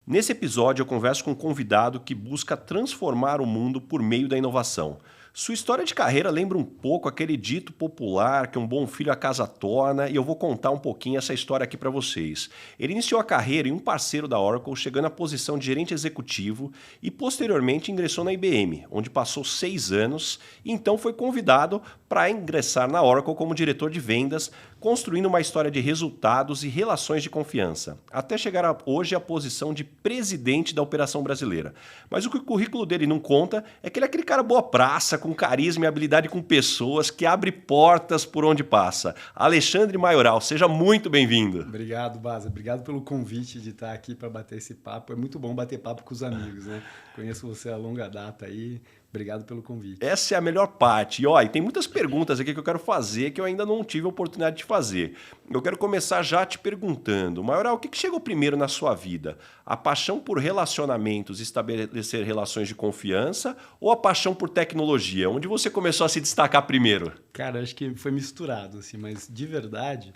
Nesse episódio eu converso com um convidado que busca transformar o mundo por meio da inovação. Sua história de carreira lembra um pouco aquele dito popular que um bom filho a casa torna, e eu vou contar um pouquinho essa história aqui para vocês. Ele iniciou a carreira em um parceiro da Oracle, chegando à posição de gerente executivo e posteriormente ingressou na IBM, onde passou 6 anos e então foi convidado para ingressar na Oracle como diretor de vendas, construindo uma história de resultados e relações de confiança, até chegar hoje à posição de presidente da operação brasileira. Mas o que o currículo dele não conta é que ele é aquele cara boa praça, com carisma e habilidade com pessoas, que abre portas por onde passa. Alexandre Maioral, seja muito bem-vindo. Obrigado, Baza. Obrigado pelo convite de estar aqui para bater esse papo. É muito bom bater papo com os amigos, né? Conheço você há longa data aí. Obrigado pelo convite. Essa é a melhor parte. E tem muitas perguntas aqui que eu quero fazer que eu ainda não tive a oportunidade de fazer. Eu quero começar já te perguntando, Maioral, o que chegou primeiro na sua vida? A paixão por relacionamentos, estabelecer relações de confiança, ou a paixão por tecnologia? Onde você começou a se destacar primeiro? Cara, acho que foi misturado, assim, mas de verdade,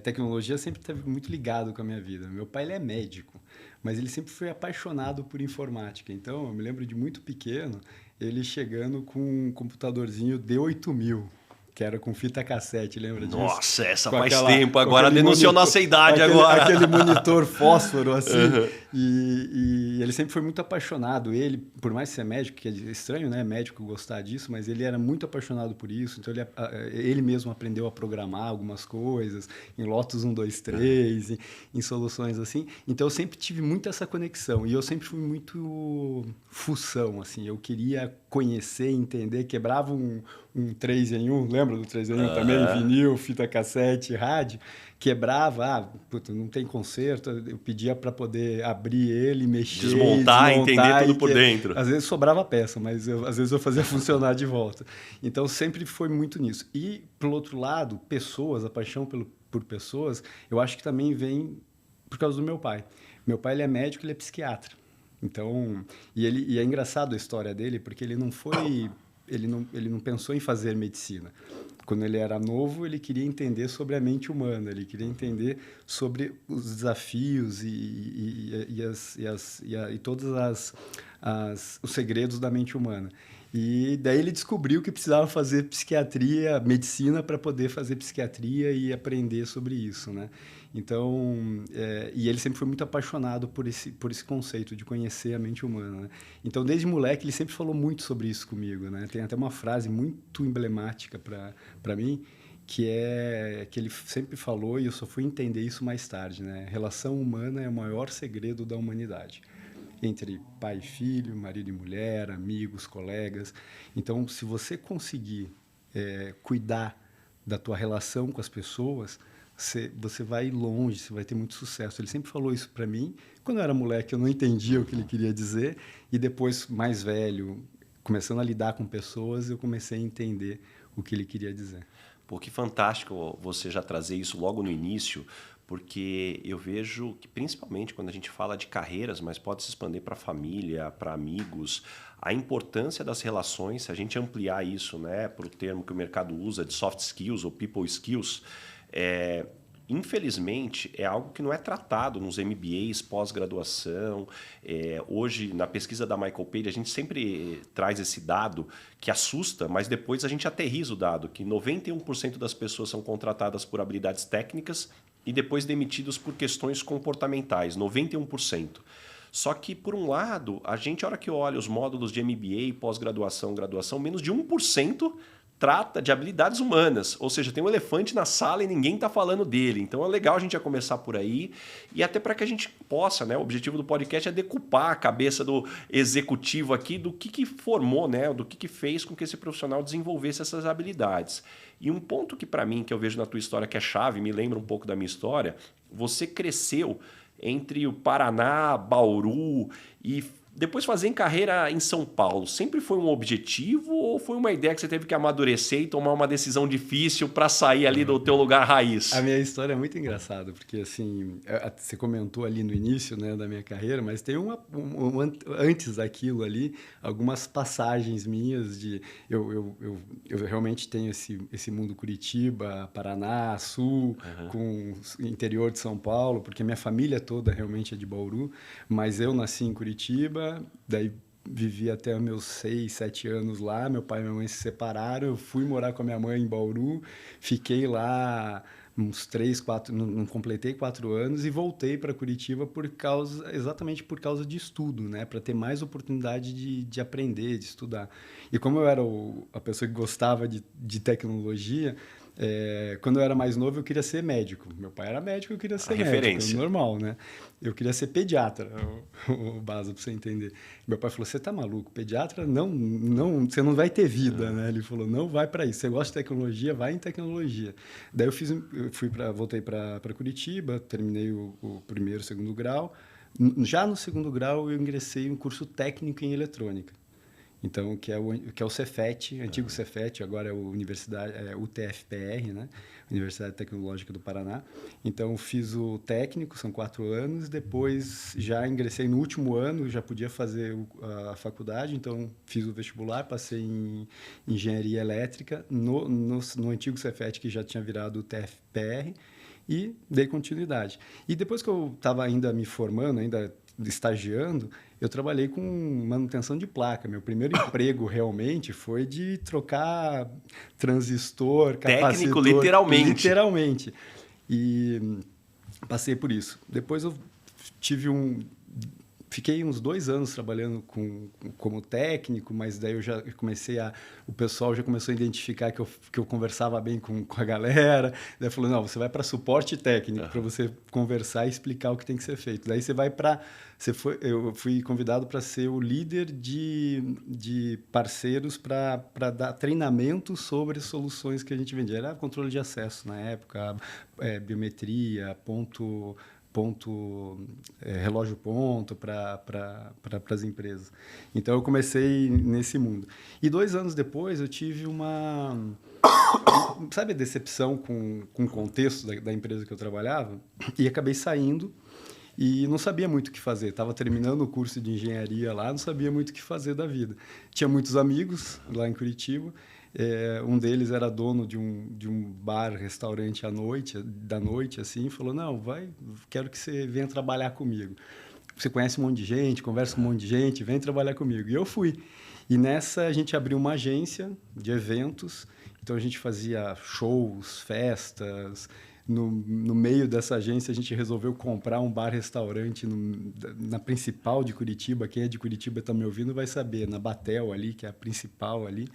tecnologia sempre esteve muito ligado com a minha vida. Meu pai ele é médico, mas ele sempre foi apaixonado por informática. Então, eu me lembro de muito pequeno, ele chegando com um computadorzinho D8000, que era com fita cassete, lembra disso? Nossa, essa faz tempo, agora denunciou nossa idade agora. Aquele monitor fósforo, assim. Uhum. E ele sempre foi muito apaixonado. Ele, por mais ser médico, que é estranho, né? Médico gostar disso, mas ele era muito apaixonado por isso. Então, ele mesmo aprendeu a programar algumas coisas, em Lotus 1, 2, 3, em soluções assim. Então, eu sempre tive muito essa conexão. E eu sempre fui muito fução, assim. Eu queria conhecer, entender, quebrava um 3 em 1, lembra do 3 em 1 também? Vinil, fita cassete, rádio. Quebrava, não tem conserto, eu pedia para poder abrir ele, mexer, desmontar, entender tudo por dentro. Às vezes sobrava peça, mas às vezes eu fazia funcionar de volta. Então, sempre foi muito nisso. E, pelo outro lado, pessoas, a paixão por pessoas, eu acho que também vem por causa do meu pai. Meu pai ele é médico, ele é psiquiatra. Então, e é engraçado a história dele, porque ele não pensou em fazer medicina. Quando ele era novo, ele queria entender sobre a mente humana, ele queria entender sobre os desafios e todos os segredos da mente humana. E daí ele descobriu que precisava fazer psiquiatria, medicina, para poder fazer psiquiatria e aprender sobre isso, né? Então, e ele sempre foi muito apaixonado por esse conceito de conhecer a mente humana, né? Então, desde moleque, ele sempre falou muito sobre isso comigo, né? Tem até uma frase muito emblemática para mim, que ele sempre falou, e eu só fui entender isso mais tarde, né? Relação humana é o maior segredo da humanidade. Entre pai e filho, marido e mulher, amigos, colegas. Então, se você conseguir cuidar da tua relação com as pessoas, você vai longe, você vai ter muito sucesso. Ele sempre falou isso para mim. Quando eu era moleque, eu não entendia o que ele queria dizer. E depois, mais velho, começando a lidar com pessoas, eu comecei a entender o que ele queria dizer. Pô, que fantástico você já trazer isso logo no início, porque eu vejo que, principalmente quando a gente fala de carreiras, mas pode se expandir para família, para amigos, a importância das relações, se a gente ampliar isso, né, para o termo que o mercado usa de soft skills ou people skills, infelizmente, é algo que não é tratado nos MBAs, pós-graduação. Hoje, na pesquisa da Michael Page, a gente sempre traz esse dado que assusta, mas depois a gente aterriza o dado, que 91% das pessoas são contratadas por habilidades técnicas e depois demitidos por questões comportamentais, 91%. Só que, por um lado, a hora que olha os módulos de MBA, pós-graduação, graduação, menos de 1% trata de habilidades humanas, ou seja, tem um elefante na sala e ninguém está falando dele. Então é legal a gente já começar por aí e até para que a gente possa, né? O objetivo do podcast é decupar a cabeça do executivo aqui do que formou, né? Do que fez com que esse profissional desenvolvesse essas habilidades. E um ponto que para mim, que eu vejo na tua história que é chave, me lembra um pouco da minha história, você cresceu entre o Paraná, Bauru e Depois fazer em carreira em São Paulo, sempre foi um objetivo ou foi uma ideia que você teve que amadurecer e tomar uma decisão difícil para sair ali do teu lugar raiz? A minha história é muito engraçada, porque assim, você comentou ali no início, né, da minha carreira, mas tem antes daquilo ali, algumas passagens minhas de... Eu realmente tenho esse mundo Curitiba, Paraná, Sul, com interior de São Paulo, porque minha família toda realmente é de Bauru, mas eu nasci em Curitiba, daí vivi até meus 6, 7 anos lá. Meu pai e minha mãe se separaram. Eu fui morar com a minha mãe em Bauru. Fiquei lá uns 3, 4... Não completei 4 anos e voltei para Curitiba exatamente por causa de estudo, né? Para ter mais oportunidade de aprender, de estudar. E como eu era a pessoa que gostava de tecnologia... quando eu era mais novo, eu queria ser médico. Meu pai era médico, eu queria ser médico. Referência. Normal, né? Eu queria ser pediatra, o base, para você entender. Meu pai falou, você tá maluco? Pediatra, não, você não vai ter vida, né? Ele falou, não vai para isso. Você gosta de tecnologia, vai em tecnologia. Daí voltei para Curitiba, terminei o primeiro, segundo grau. Já no segundo grau, eu ingressei em um curso técnico em eletrônica. Então, que é o Cefet, antigo Cefet, agora é o UTFPR, né? Universidade Tecnológica do Paraná. Então, fiz o técnico, são 4 anos, depois já ingressei no último ano, já podia fazer a faculdade, então fiz o vestibular, passei em engenharia elétrica no antigo Cefet, que já tinha virado o TFPR, e dei continuidade. E depois que eu estava ainda me formando, ainda estagiando, eu trabalhei com manutenção de placa. Meu primeiro emprego realmente foi de trocar transistor, capacitor. Técnico, literalmente. Literalmente. E passei por isso. Depois eu fiquei uns 2 anos trabalhando como técnico, mas daí eu já comecei o pessoal já começou a identificar que eu conversava bem com a galera. Daí falou, não, você vai para suporte técnico, para você conversar e explicar o que tem que ser feito. Daí eu fui convidado para ser o líder de parceiros para dar treinamento sobre soluções que a gente vendia. Era controle de acesso na época, biometria, relógio ponto para as empresas. Então, eu comecei nesse mundo. E 2 anos depois, eu tive sabe a decepção com o contexto da empresa que eu trabalhava? E acabei saindo e não sabia muito o que fazer. Estava terminando o curso de engenharia lá, não sabia muito o que fazer da vida. Tinha muitos amigos lá em Curitiba. Um deles era dono de um bar, restaurante da noite, assim, falou, não, quero que você venha trabalhar comigo. Você conhece um monte de gente, conversa com um monte de gente, vem trabalhar comigo. E eu fui. E nessa a gente abriu uma agência de eventos, então a gente fazia shows, festas. No meio dessa agência, a gente resolveu comprar um bar-restaurante na principal de Curitiba. Quem é de Curitiba está me ouvindo vai saber, na Batel ali, que é a principal ali.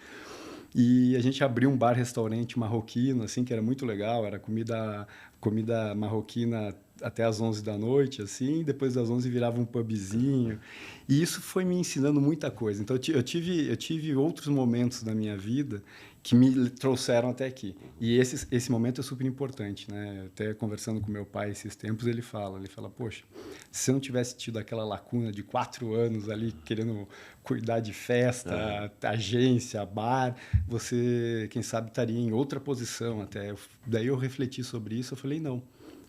E a gente abriu um bar-restaurante marroquino, assim, que era muito legal. Era comida marroquina até às 11 da noite, assim. Depois das 11 virava um pubzinho. E isso foi me ensinando muita coisa. Então, eu tive outros momentos da minha vida que me trouxeram até aqui. E esse momento é super importante, né? Até conversando com meu pai esses tempos, ele fala, poxa, se eu não tivesse tido aquela lacuna de 4 anos ali querendo cuidar de festa, agência, bar, você, quem sabe, estaria em outra posição até. Daí eu refleti sobre isso, eu falei, não.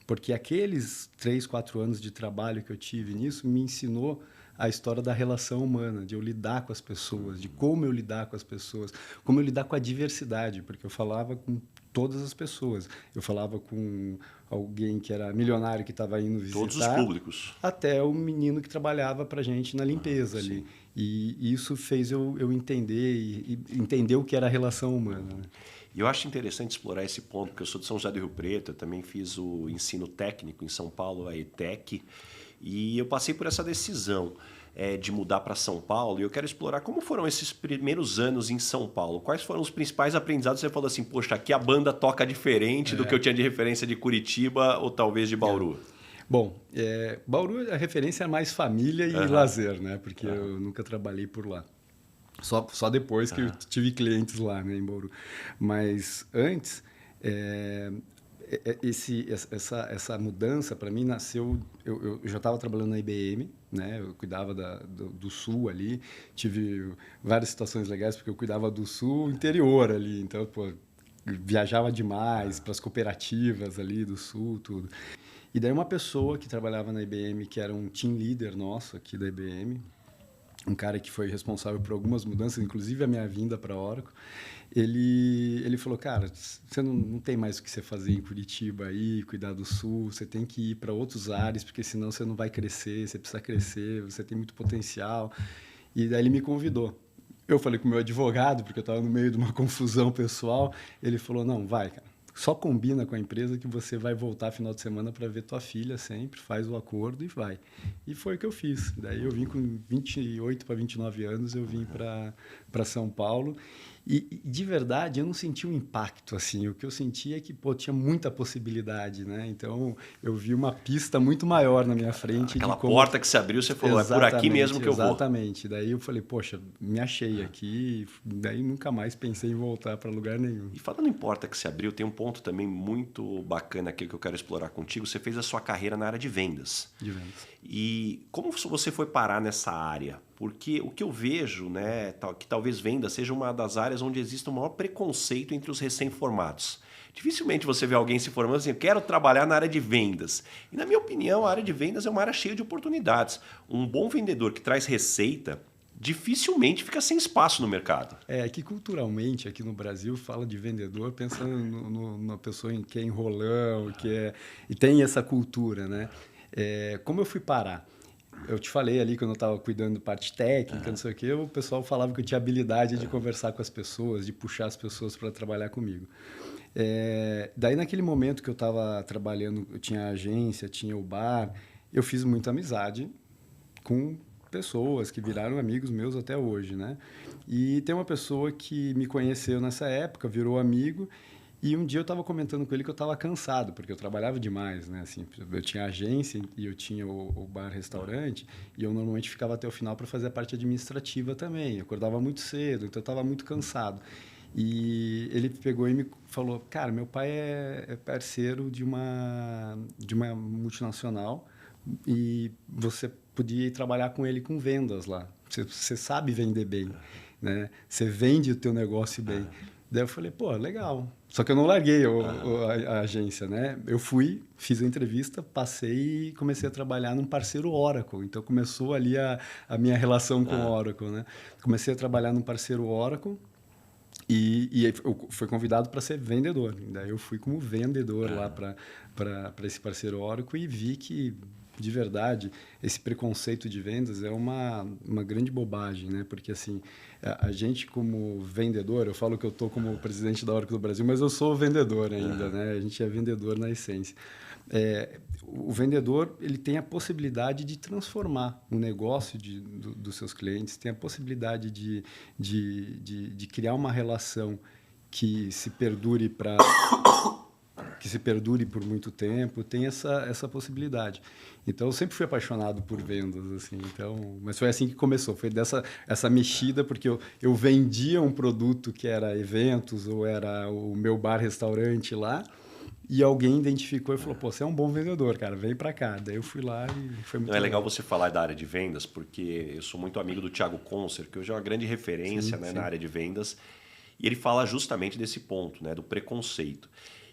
Porque aqueles 3, 4 anos de trabalho que eu tive nisso me ensinou a história da relação humana, de eu lidar com as pessoas, de como eu lidar com as pessoas, como eu lidar com a diversidade, porque eu falava com todas as pessoas. Eu falava com alguém que era milionário que estava indo visitar. Todos os públicos. Até o menino que trabalhava para a gente na limpeza ali. E isso fez eu entender e entender o que era a relação humana, né? E eu acho interessante explorar esse ponto, porque eu sou de São José do Rio Preto, eu também fiz o ensino técnico em São Paulo, a ETEC, e eu passei por essa decisão de mudar para São Paulo, e eu quero explorar como foram esses primeiros anos em São Paulo. Quais foram os principais aprendizados? Você falou assim, poxa, aqui a banda toca diferente do que eu tinha de referência de Curitiba ou talvez de Bauru. Bom, Bauru, a referência é mais família e lazer, né? Porque eu nunca trabalhei por lá. Só depois que eu tive clientes lá, né, em Bauru. Mas antes, essa mudança, para mim, nasceu... Eu já estava trabalhando na IBM, né? Eu cuidava do Sul ali. Tive várias situações legais, porque eu cuidava do Sul interior ali. Então, pô, viajava demais para as cooperativas ali do Sul, tudo. E daí uma pessoa que trabalhava na IBM, que era um team leader nosso aqui da IBM, um cara que foi responsável por algumas mudanças, inclusive a minha vinda para a Oracle, ele falou, cara, você não tem mais o que você fazer em Curitiba aí, cuidar do Sul, você tem que ir para outros ares, porque senão você não vai crescer, você precisa crescer, você tem muito potencial. E daí ele me convidou. Eu falei com o meu advogado, porque eu estava no meio de uma confusão pessoal, ele falou, não, vai, cara, só combina com a empresa que você vai voltar final de semana para ver tua filha sempre, faz o acordo e vai. E foi o que eu fiz. Daí eu vim com 28 para 29 anos, eu vim para São Paulo. E de verdade, eu não senti um impacto assim. O que eu senti é que pô, tinha muita possibilidade, né? Então eu vi uma pista muito maior na minha frente. Aquela porta que se abriu, você falou, exatamente, é por aqui mesmo que eu vou. Exatamente. Daí eu falei, poxa, me achei aqui. Daí nunca mais pensei em voltar para lugar nenhum. E falando em porta que se abriu, tem um ponto também muito bacana aqui que eu quero explorar contigo. Você fez a sua carreira na área de vendas. De vendas. E como você foi parar nessa área? Porque o que eu vejo, né, que talvez venda seja uma das áreas onde existe o maior preconceito entre os recém-formados. Dificilmente você vê alguém se formando assim, eu quero trabalhar na área de vendas. E na minha opinião, a área de vendas é uma área cheia de oportunidades. Um bom vendedor que traz receita dificilmente fica sem espaço no mercado. É que culturalmente aqui no Brasil fala de vendedor pensando numa pessoa que é enrolão, e tem essa cultura, né? Como eu fui parar? Eu te falei ali quando eu estava cuidando da parte técnica, não sei o quê, o pessoal falava que eu tinha habilidade de conversar com as pessoas, de puxar as pessoas para trabalhar comigo. Daí naquele momento que eu estava trabalhando, eu tinha a agência, tinha o bar, eu fiz muita amizade com pessoas que viraram amigos meus até hoje, né? E tem uma pessoa que me conheceu nessa época, virou amigo, e um dia eu estava comentando com ele que eu estava cansado, porque eu trabalhava demais, né? Assim, eu tinha agência e eu tinha o bar-restaurante, e eu normalmente ficava até o final para fazer a parte administrativa também. Eu acordava muito cedo, então eu estava muito cansado. E ele pegou e me falou, cara, meu pai é parceiro de uma multinacional e você podia ir trabalhar com ele com vendas lá. Você sabe vender bem, né? Você vende o teu negócio bem. Daí eu falei, pô, legal. Só que eu não larguei a agência, né? Eu fui, fiz a entrevista, passei e comecei a trabalhar num parceiro Oracle. Então começou ali a minha relação com o Oracle, né? Comecei a trabalhar num parceiro Oracle e eu fui convidado para ser vendedor. Daí eu fui como vendedor lá para esse parceiro Oracle e vi que de verdade, esse preconceito de vendas é uma grande bobagem, né? Porque, assim, a gente como vendedor, eu falo que eu estou como presidente da Oracle do Brasil, mas eu sou vendedor ainda, né? A gente é vendedor na essência. O vendedor, ele tem a possibilidade de transformar o negócio dos seus clientes, tem a possibilidade de criar uma relação que se perdure por muito tempo, tem essa possibilidade. Então, eu sempre fui apaixonado por vendas, assim. Então, mas foi assim que começou, foi essa mexida, porque eu vendia um produto que era eventos, ou era o meu bar-restaurante lá, e alguém identificou e falou, pô, você é um bom vendedor, cara, vem pra cá. Daí eu fui lá e foi muito legal você falar da área de vendas, porque eu sou muito amigo do Thiago Concer, que hoje é uma grande referência, né, na área de vendas, e ele fala justamente desse ponto, né, do preconceito.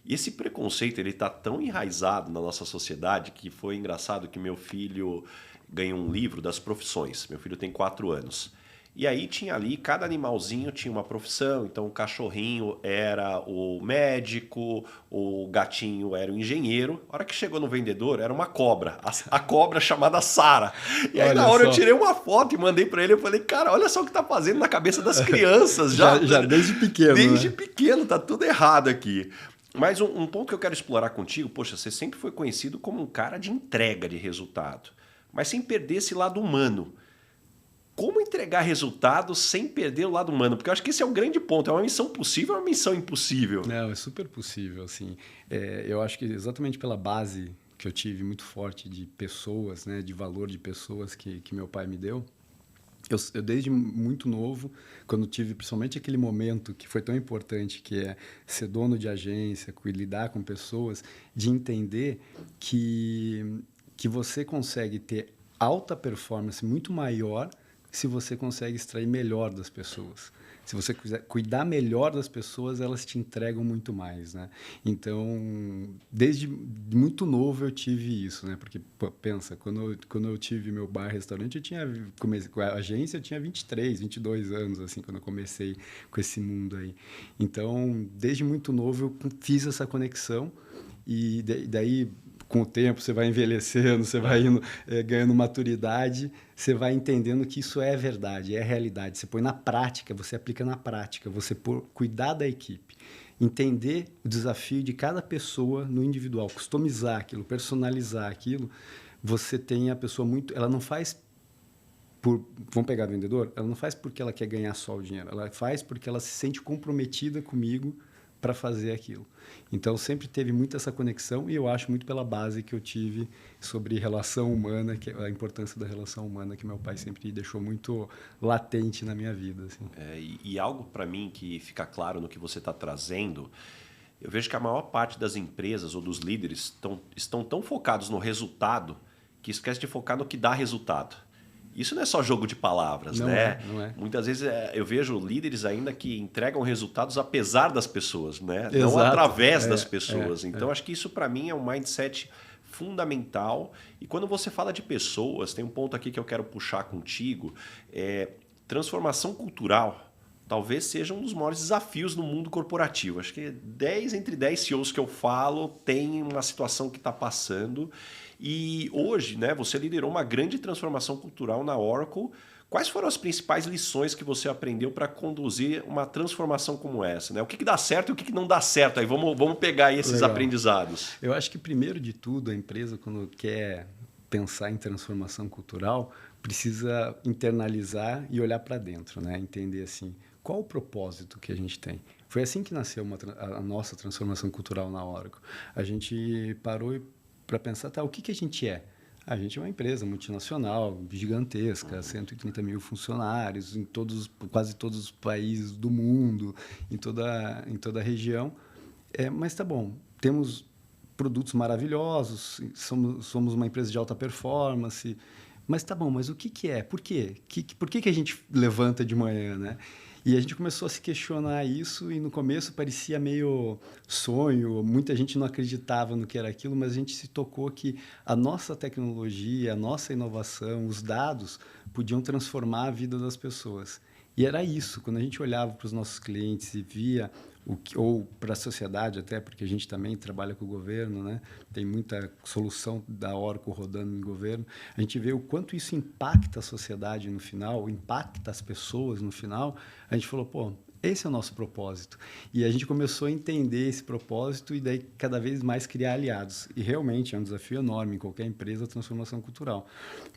E esse preconceito ele está tão enraizado na nossa sociedade que foi engraçado que meu filho ganhou um livro das profissões. Meu filho tem 4 anos. E aí tinha ali, cada animalzinho tinha uma profissão. Então o cachorrinho era o médico, o gatinho era o engenheiro. A hora que chegou no vendedor, era uma cobra. A cobra chamada Sara. E aí na hora eu tirei uma foto e mandei para ele. Eu falei, cara, olha só o que tá fazendo na cabeça das crianças. já desde pequeno. Desde né? pequeno, tá tudo errado aqui. Mas um ponto que eu quero explorar contigo, poxa, você sempre foi conhecido como um cara de entrega de resultado, mas sem perder esse lado humano. Como entregar resultados sem perder o lado humano? Porque eu acho que esse é o grande ponto. É uma missão possível ou uma missão impossível? Não, é super possível. Assim. Eu acho que exatamente pela base que eu tive muito forte de pessoas, né, de valor de pessoas que meu pai me deu, Eu desde muito novo, quando tive principalmente aquele momento que foi tão importante, que é ser dono de agência, lidar com pessoas, de entender que você consegue ter alta performance muito maior se você consegue extrair melhor das pessoas. Se você quiser cuidar melhor das pessoas, elas te entregam muito mais, né? Então, desde muito novo eu tive isso, né? Porque, pô, pensa, quando eu tive meu bar restaurante, comecei com a agência, eu tinha 23, 22 anos, assim, quando eu comecei com esse mundo aí. Então, desde muito novo eu fiz essa conexão e daí com o tempo você vai envelhecendo, você vai indo, ganhando maturidade, você vai entendendo que isso é verdade, é realidade. Você põe na prática, você aplica na prática, você cuidar da equipe, entender o desafio de cada pessoa no individual, customizar aquilo, personalizar aquilo. Você tem a pessoa muito... Ela não faz vamos pegar vendedor? Ela não faz porque ela quer ganhar só o dinheiro, ela faz porque ela se sente comprometida comigo para fazer aquilo. Então, sempre teve muito essa conexão e eu acho muito pela base que eu tive sobre relação humana, a importância da relação humana que meu pai sempre deixou muito latente na minha vida. Assim. E algo para mim que fica claro no que você está trazendo, eu vejo que a maior parte das empresas ou dos líderes estão tão focados no resultado que esquece de focar no que dá resultado. Isso não é só jogo de palavras, não né? Não é. Muitas vezes eu vejo líderes ainda que entregam resultados apesar das pessoas, né? Exato. Não através das pessoas. Então, acho que isso para mim é um mindset fundamental. E quando você fala de pessoas, tem um ponto aqui que eu quero puxar contigo, transformação cultural talvez seja um dos maiores desafios no mundo corporativo. Acho que 10 entre 10 CEOs que eu falo tem uma situação que está passando. E hoje, né, você liderou uma grande transformação cultural na Oracle. Quais foram as principais lições que você aprendeu para conduzir uma transformação como essa? Né? O que dá certo e o que não dá certo? Aí vamos pegar aí esses aprendizados. Eu acho que, primeiro de tudo, a empresa, quando quer pensar em transformação cultural, precisa internalizar e olhar para dentro, né? Entender assim, qual o propósito que a gente tem. Foi assim que nasceu a nossa transformação cultural na Oracle. A gente parou para pensar, tá, o que a gente é? A gente é uma empresa multinacional, gigantesca, 130 mil funcionários em quase todos os países do mundo, em toda a região. Mas tá bom, temos produtos maravilhosos, somos uma empresa de alta performance, mas tá bom, mas o que é? Por quê? Por que a gente levanta de manhã, né? E a gente começou a se questionar isso e no começo parecia meio sonho, muita gente não acreditava no que era aquilo, mas a gente se tocou que a nossa tecnologia, a nossa inovação, os dados podiam transformar a vida das pessoas. E era isso, quando a gente olhava para os nossos clientes e via ou para a sociedade até, porque a gente também trabalha com o governo, né? Tem muita solução da Oracle rodando em governo, a gente vê o quanto isso impacta a sociedade no final, impacta as pessoas no final, a gente falou, pô, esse é o nosso propósito. E a gente começou a entender esse propósito e daí cada vez mais criar aliados. E realmente é um desafio enorme em qualquer empresa a transformação cultural.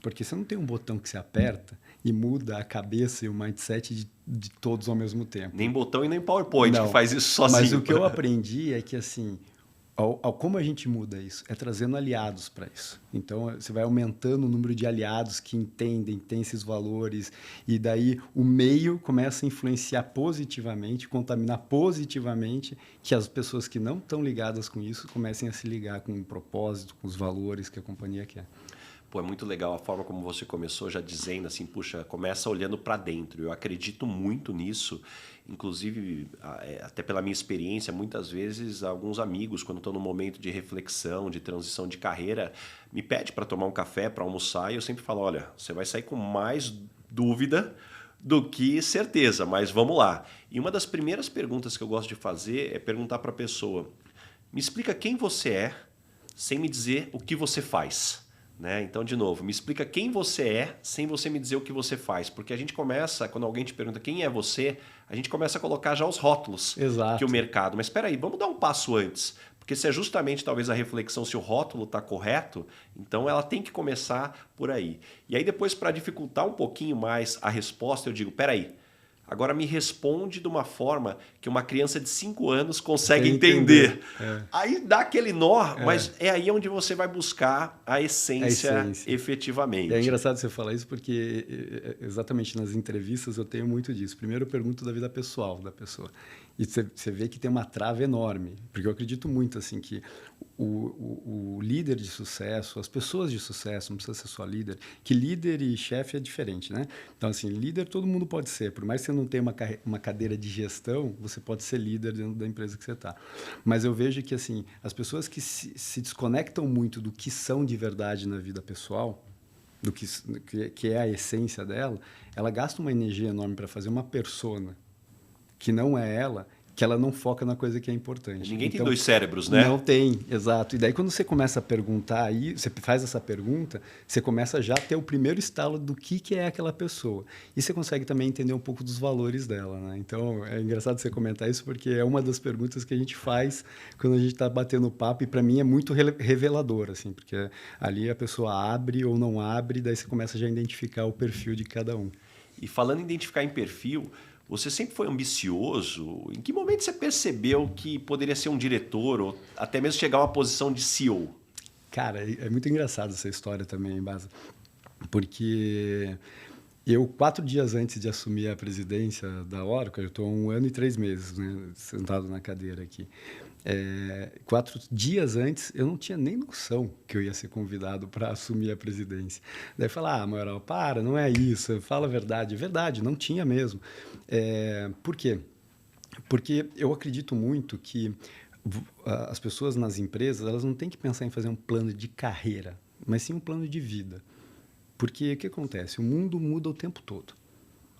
Porque você não tem um botão que você aperta e muda a cabeça e o mindset de todos ao mesmo tempo. Nem botão e nem PowerPoint que faz isso sozinho. Mas o que eu aprendi é que, assim, como a gente muda isso? É trazendo aliados para isso. Então, você vai aumentando o número de aliados que entendem, têm esses valores, e daí o meio começa a influenciar positivamente, contaminar positivamente, que as pessoas que não estão ligadas com isso comecem a se ligar com o propósito, com os valores que a companhia quer. Pô, é muito legal a forma como você começou já dizendo assim, puxa, começa olhando para dentro. Eu acredito muito nisso, inclusive até pela minha experiência, muitas vezes alguns amigos, quando estão no momento de reflexão, de transição de carreira, me pedem para tomar um café, para almoçar, e eu sempre falo, olha, você vai sair com mais dúvida do que certeza, mas vamos lá. E uma das primeiras perguntas que eu gosto de fazer é perguntar para a pessoa, me explica quem você é, sem me dizer o que você faz. Né? Então, de novo, me explica quem você é sem você me dizer o que você faz. Porque a gente começa, quando alguém te pergunta quem é você, a gente começa a colocar já os rótulos que o mercado. Mas espera aí, vamos dar um passo antes. Porque se é justamente talvez a reflexão se o rótulo está correto, então ela tem que começar por aí. E aí depois, para dificultar um pouquinho mais a resposta, eu digo, espera aí, Agora me responde de uma forma que uma criança de 5 anos consegue entender. Aí dá aquele nó, mas é aí onde você vai buscar a essência efetivamente. É engraçado você falar isso porque exatamente nas entrevistas eu tenho muito disso. Primeiro eu pergunto da vida pessoal da pessoa. E você vê que tem uma trava enorme. Porque eu acredito muito assim que o líder de sucesso, as pessoas de sucesso, não precisa ser só líder, que líder e chefe é diferente, né? Então, assim, líder todo mundo pode ser. Por mais que você não tenha uma cadeira de gestão, você pode ser líder dentro da empresa que você está. Mas eu vejo que, assim, as pessoas que se desconectam muito do que são de verdade na vida pessoal, do que é a essência dela, ela gasta uma energia enorme para fazer uma persona que não é ela, que ela não foca na coisa que é importante. Ninguém tem 2 cérebros, né? Não tem, exato. E daí quando você começa a perguntar aí, você faz essa pergunta, você começa já a ter o primeiro estalo do que é aquela pessoa. E você consegue também entender um pouco dos valores dela, né? Então, é engraçado você comentar isso, porque é uma das perguntas que a gente faz quando a gente está batendo papo, e para mim é muito revelador, assim, porque ali a pessoa abre ou não abre, daí você começa já a identificar o perfil de cada um. E falando em identificar em perfil, você sempre foi ambicioso? Em que momento você percebeu que poderia ser um diretor ou até mesmo chegar a uma posição de CEO? Cara, é muito engraçado essa história também, Basa, porque eu, 4 dias antes de assumir a presidência da Oracle, eu estou há 1 ano e 3 meses, né, sentado na cadeira aqui. 4 dias antes, eu não tinha nem noção que eu ia ser convidado para assumir a presidência. Daí falar, Maioral, não é isso, fala a verdade. Verdade, não tinha mesmo. Por quê? Porque eu acredito muito que as pessoas nas empresas, elas não têm que pensar em fazer um plano de carreira, mas sim um plano de vida. Porque o que acontece? O mundo muda o tempo todo.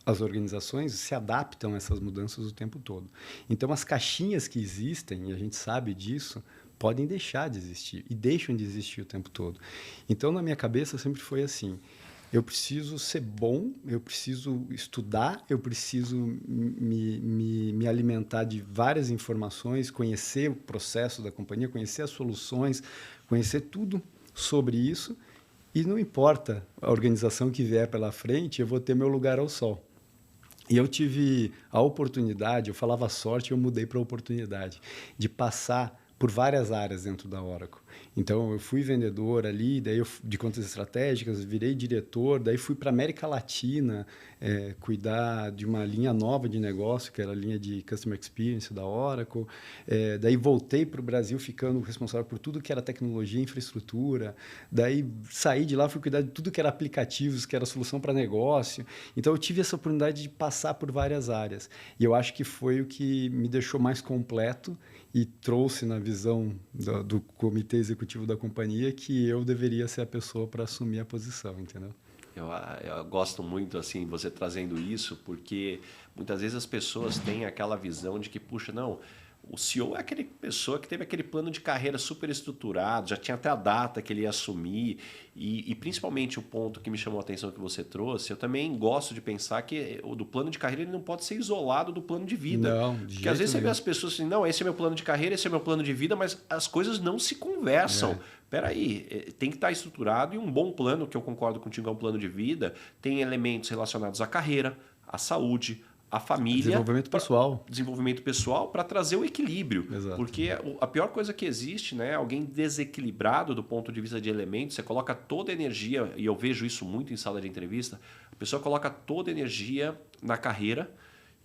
As organizações se adaptam a essas mudanças o tempo todo. Então, as caixinhas que existem, e a gente sabe disso, podem deixar de existir, e deixam de existir o tempo todo. Então, na minha cabeça, sempre foi assim, eu preciso ser bom, eu preciso estudar, eu preciso me alimentar de várias informações, conhecer o processo da companhia, conhecer as soluções, conhecer tudo sobre isso, e não importa a organização que vier pela frente, eu vou ter meu lugar ao sol. E eu tive a oportunidade, eu falava sorte, eu mudei para a oportunidade, de passar por várias áreas dentro da Oracle. Então, eu fui vendedor ali, daí de contas estratégicas, virei diretor, daí fui para a América Latina cuidar de uma linha nova de negócio, que era a linha de Customer Experience da Oracle. Daí voltei para o Brasil, ficando responsável por tudo que era tecnologia e infraestrutura. Daí saí de lá, fui cuidar de tudo que era aplicativos, que era solução para negócio. Então, eu tive essa oportunidade de passar por várias áreas. E eu acho que foi o que me deixou mais completo e trouxe na visão do comitê executivo da companhia que eu deveria ser a pessoa para assumir a posição, entendeu? Eu gosto muito assim você trazendo isso, porque muitas vezes as pessoas têm aquela visão de que, puxa, não, o CEO é aquele pessoa que teve aquele plano de carreira super estruturado, já tinha até a data que ele ia assumir, e principalmente o ponto que me chamou a atenção que você trouxe, eu também gosto de pensar que o do plano de carreira ele não pode ser isolado do plano de vida. Não, de porque às vezes você vê as pessoas assim, não, esse é meu plano de carreira, esse é meu plano de vida, mas as coisas não se conversam. Peraí, tem que estar estruturado, e um bom plano, que eu concordo contigo, é um plano de vida, tem elementos relacionados à carreira, à saúde, a família, desenvolvimento pessoal para trazer o equilíbrio. Exato. Porque a pior coisa que existe, né, alguém desequilibrado do ponto de vista de elementos, você coloca toda a energia, e eu vejo isso muito em sala de entrevista, a pessoa coloca toda a energia na carreira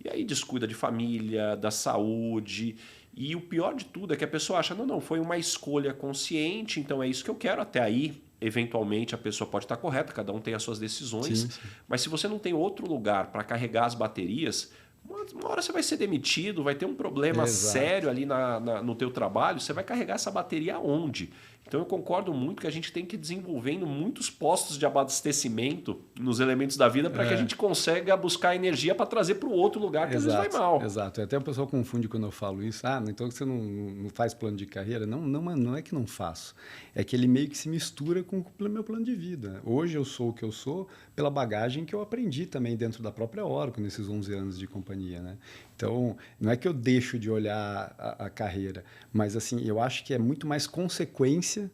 e aí descuida de família, da saúde. E o pior de tudo é que a pessoa acha, não, foi uma escolha consciente, então é isso que eu quero. Até aí, eventualmente, a pessoa pode estar correta, cada um tem as suas decisões. Sim. Mas se você não tem outro lugar para carregar as baterias, uma hora você vai ser demitido, vai ter um problema sério ali no teu trabalho, você vai carregar essa bateria aonde? Então eu concordo muito que a gente tem que ir desenvolvendo muitos postos de abastecimento nos elementos da vida para que a gente consiga buscar energia para trazer para o outro lugar que às vezes vai mal. Exato. Até o pessoal confunde quando eu falo isso. Então você não faz plano de carreira? Não é que não faço. É que ele meio que se mistura com o meu plano de vida. Hoje eu sou o que eu sou pela bagagem que eu aprendi também dentro da própria Oracle nesses 11 anos de companhia, né? Então, não é que eu deixo de olhar a carreira, mas assim, eu acho que é muito mais consequência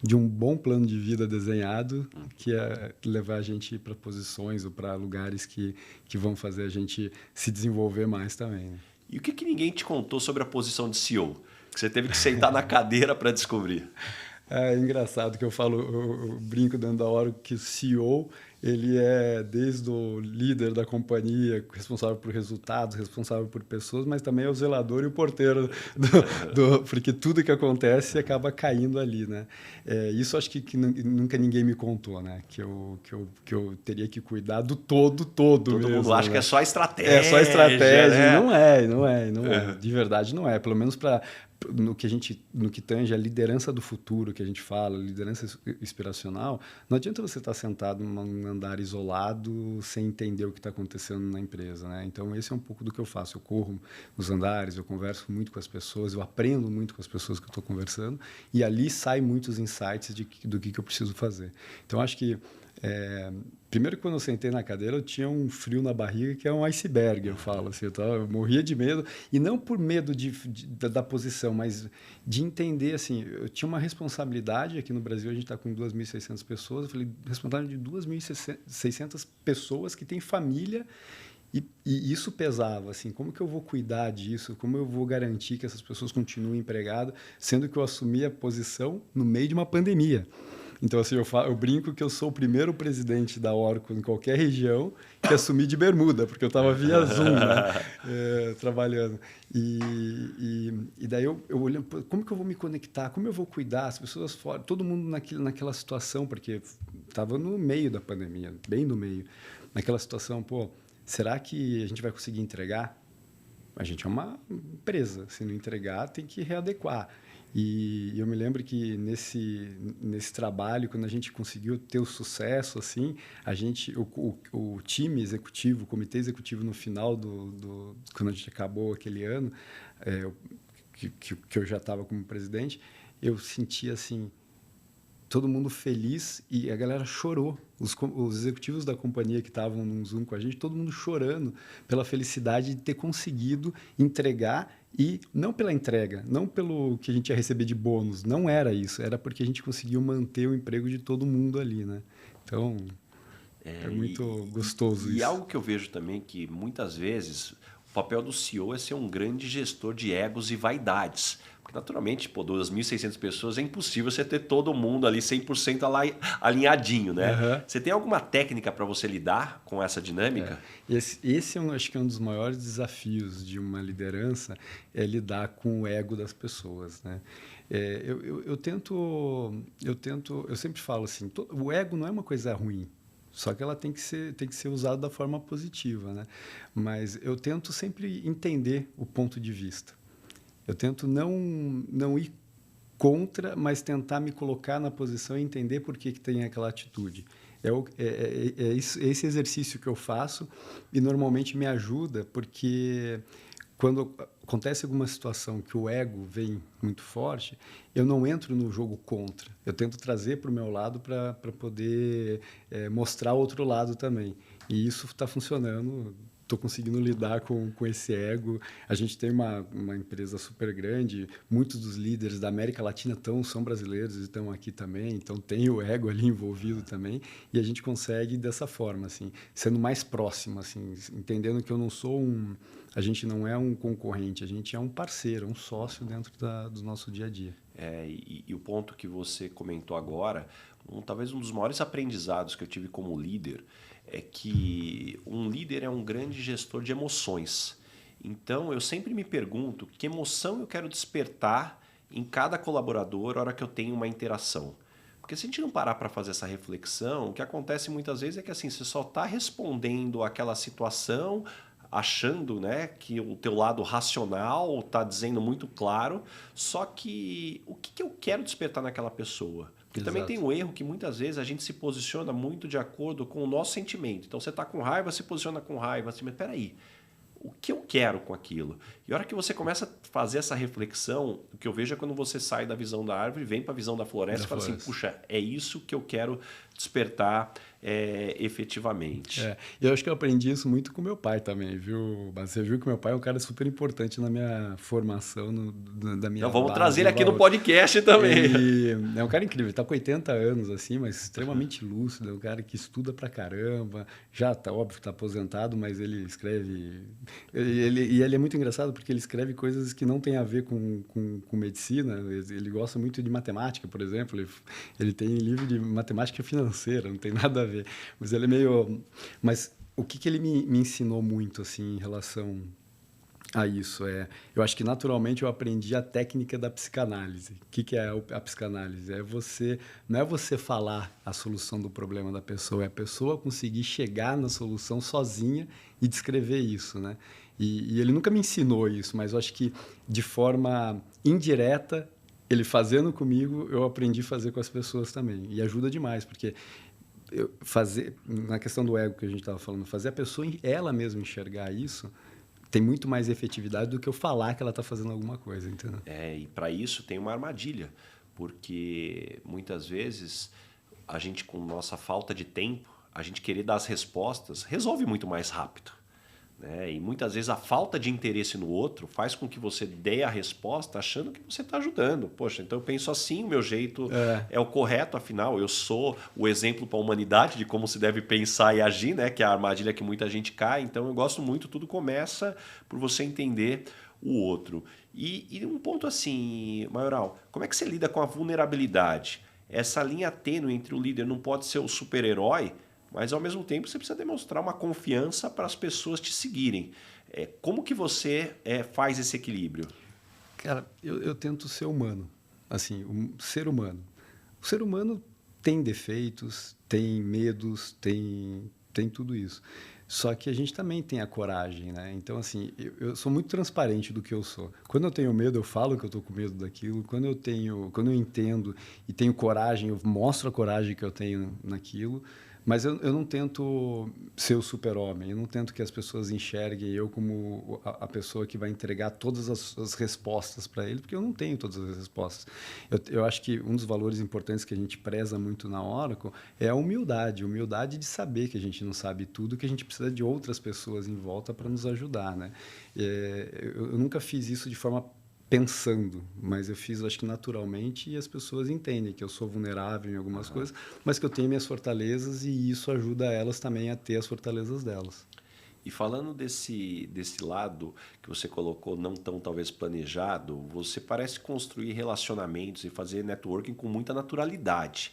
de um bom plano de vida desenhado, que é levar a gente para posições ou para lugares que vão fazer a gente se desenvolver mais também. Né? E o que ninguém te contou sobre a posição de CEO? Que você teve que sentar na cadeira para descobrir. É engraçado que eu brinco dentro da hora que o CEO, ele é desde o líder da companhia, responsável por resultados, responsável por pessoas, mas também é o zelador e o porteiro, porque tudo que acontece acaba caindo ali, né? Isso acho que nunca ninguém me contou, né? Que eu teria que cuidar do todo Todo mesmo, mundo acha né? que é só estratégia. É só estratégia, né? não é. De verdade não é. Pelo menos no que tange a liderança do futuro que a gente fala, liderança inspiracional, não adianta você estar sentado num andar isolado sem entender o que está acontecendo na empresa, né? Então esse é um pouco do que eu faço. Eu corro nos andares, eu converso muito com as pessoas, eu aprendo muito com as pessoas que eu estou conversando e ali saem muitos insights do que eu preciso fazer. Então acho que primeiro, quando eu sentei na cadeira, eu tinha um frio na barriga que é um iceberg, eu falo assim. Eu morria de medo, e não por medo da posição, mas de entender, assim, eu tinha uma responsabilidade, aqui no Brasil a gente está com 2.600 pessoas, eu falei, responsabilidade de 2.600 pessoas que têm família, e isso pesava, assim, como que eu vou cuidar disso? Como eu vou garantir que essas pessoas continuem empregadas, sendo que eu assumi a posição no meio de uma pandemia? Então, assim, eu brinco que eu sou o primeiro presidente da Oracle em qualquer região que assumi de bermuda, porque eu estava via Zoom, né? Trabalhando. E daí eu olhando, como que eu vou me conectar? Como eu vou cuidar? As pessoas fora, todo mundo naquela situação, porque estava no meio da pandemia, bem no meio. Naquela situação, será que a gente vai conseguir entregar? A gente é uma empresa, se não entregar, tem que readequar. E eu me lembro que nesse trabalho, quando a gente conseguiu ter o sucesso, assim, o time executivo, o comitê executivo no final quando a gente acabou aquele ano, que eu já estava como presidente, eu sentia assim todo mundo feliz e a galera chorou. Os executivos da companhia que estavam no Zoom com a gente, todo mundo chorando pela felicidade de ter conseguido entregar, e não pela entrega, não pelo que a gente ia receber de bônus, não era isso, era porque a gente conseguiu manter o emprego de todo mundo ali, né? Então, é muito gostoso isso. E algo que eu vejo também que muitas vezes o papel do CEO é ser um grande gestor de egos e vaidades. Porque, naturalmente, 2.600 pessoas, é impossível você ter todo mundo ali 100% alinhadinho, né? Uhum. Você tem alguma técnica para você lidar com essa dinâmica? Esse acho que é um dos maiores desafios de uma liderança, é lidar com o ego das pessoas, né? Eu sempre falo assim, o ego não é uma coisa ruim. Só que ela tem que ser usada da forma positiva, né? Mas eu tento sempre entender o ponto de vista. Eu tento não ir contra, mas tentar me colocar na posição e entender por que tem aquela atitude. É esse exercício que eu faço e normalmente me ajuda, porque quando acontece alguma situação que o ego vem muito forte, eu não entro no jogo contra. Eu tento trazer para o meu lado para poder mostrar o outro lado também. E isso está funcionando. Estou conseguindo lidar com esse ego. A gente tem uma empresa super grande, muitos dos líderes da América Latina são brasileiros e estão aqui também, então tem o ego ali envolvido também, e a gente consegue dessa forma, assim, sendo mais próximo, assim, entendendo que eu não sou a gente não é um concorrente, a gente é um parceiro, um sócio dentro do nosso dia a dia. E o ponto que você comentou agora, talvez um dos maiores aprendizados que eu tive como líder, é que um líder é um grande gestor de emoções. Então, eu sempre me pergunto que emoção eu quero despertar em cada colaborador na hora que eu tenho uma interação. Porque se a gente não parar para fazer essa reflexão, o que acontece muitas vezes é que assim, você só está respondendo àquela situação, achando, né, que o teu lado racional está dizendo muito claro, só que o que eu quero despertar naquela pessoa? Porque também tem um erro que muitas vezes a gente se posiciona muito de acordo com o nosso sentimento. Então você está com raiva, se posiciona com raiva. Assim, mas peraí, o que eu quero com aquilo? E a hora que você começa a fazer essa reflexão, o que eu vejo é quando você sai da visão da árvore, vem para a visão da floresta e fala assim, puxa, é isso que eu quero despertar efetivamente. Eu acho que eu aprendi isso muito com meu pai também, viu? Mas você viu que meu pai é um cara super importante na minha formação, da minha Então vamos base trazer de ele aqui no valor. podcast também. Ele é um cara incrível, ele está com 80 anos, assim, mas extremamente lúcido, é um cara que estuda pra caramba, já tá, óbvio que está aposentado, mas ele escreve... E ele é muito engraçado porque ele escreve coisas que não têm a ver com medicina, ele gosta muito de matemática, por exemplo, ele tem livro de matemática financeira, não tem nada a ver, mas ele é meio... Mas o que ele me ensinou muito, assim, em relação a isso? Eu acho que naturalmente eu aprendi a técnica da psicanálise. O que é a psicanálise? Não é você falar a solução do problema da pessoa, é a pessoa conseguir chegar na solução sozinha e descrever isso, né? E ele nunca me ensinou isso, mas eu acho que de forma indireta, ele fazendo comigo, eu aprendi a fazer com as pessoas também. E ajuda demais, porque na questão do ego que a gente estava falando, fazer a pessoa ela mesma enxergar isso tem muito mais efetividade do que eu falar que ela está fazendo alguma coisa, entendeu? E para isso tem uma armadilha, porque muitas vezes a gente, com nossa falta de tempo, a gente querer dar as respostas resolve muito mais rápido. Né? E muitas vezes a falta de interesse no outro faz com que você dê a resposta achando que você está ajudando. Poxa, então eu penso assim, o meu jeito é o correto, afinal, eu sou o exemplo para a humanidade de como se deve pensar e agir, né? Que é a armadilha que muita gente cai. Então eu gosto muito, tudo começa por você entender o outro. E um ponto assim, Maioral, como é que você lida com a vulnerabilidade? Essa linha tênue entre o líder não pode ser o super-herói, mas ao mesmo tempo você precisa demonstrar uma confiança para as pessoas te seguirem. Como que você faz esse equilíbrio? Cara, eu tento ser humano, assim, ser humano. O ser humano tem defeitos, tem medos, tem tudo isso. Só que a gente também tem a coragem, né? Então, assim, eu sou muito transparente do que eu sou. Quando eu tenho medo, eu falo que eu estou com medo daquilo. Quando eu entendo e tenho coragem, eu mostro a coragem que eu tenho naquilo. Mas eu não tento ser o super-homem, eu não tento que as pessoas enxerguem eu como a pessoa que vai entregar todas as respostas para ele, porque eu não tenho todas as respostas. Eu acho que um dos valores importantes que a gente preza muito na Oracle é a humildade de saber que a gente não sabe tudo, que a gente precisa de outras pessoas em volta para nos ajudar, né? Eu nunca fiz isso de forma pensando, mas eu fiz, acho que naturalmente, e as pessoas entendem que eu sou vulnerável em algumas coisas, mas que eu tenho minhas fortalezas e isso ajuda elas também a ter as fortalezas delas. E falando desse lado que você colocou não tão talvez planejado, você parece construir relacionamentos e fazer networking com muita naturalidade.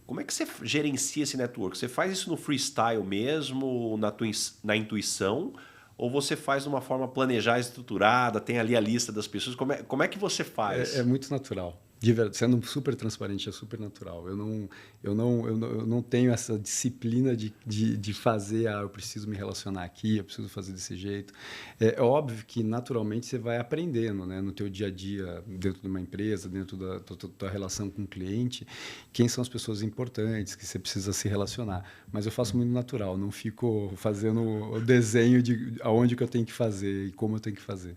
Como é que você gerencia esse network? Você faz isso no freestyle mesmo, na intuição? Ou você faz de uma forma planejada, estruturada, tem ali a lista das pessoas? Como é que você faz? É muito natural. Sendo super transparente, é super natural. Eu não tenho essa disciplina de fazer, eu preciso me relacionar aqui, eu preciso fazer desse jeito. É óbvio que, naturalmente, você vai aprendendo, né, no teu dia a dia, dentro de uma empresa, dentro da relação com o cliente, quem são as pessoas importantes que você precisa se relacionar. Mas eu faço muito natural, não fico fazendo o desenho de aonde que eu tenho que fazer e como eu tenho que fazer.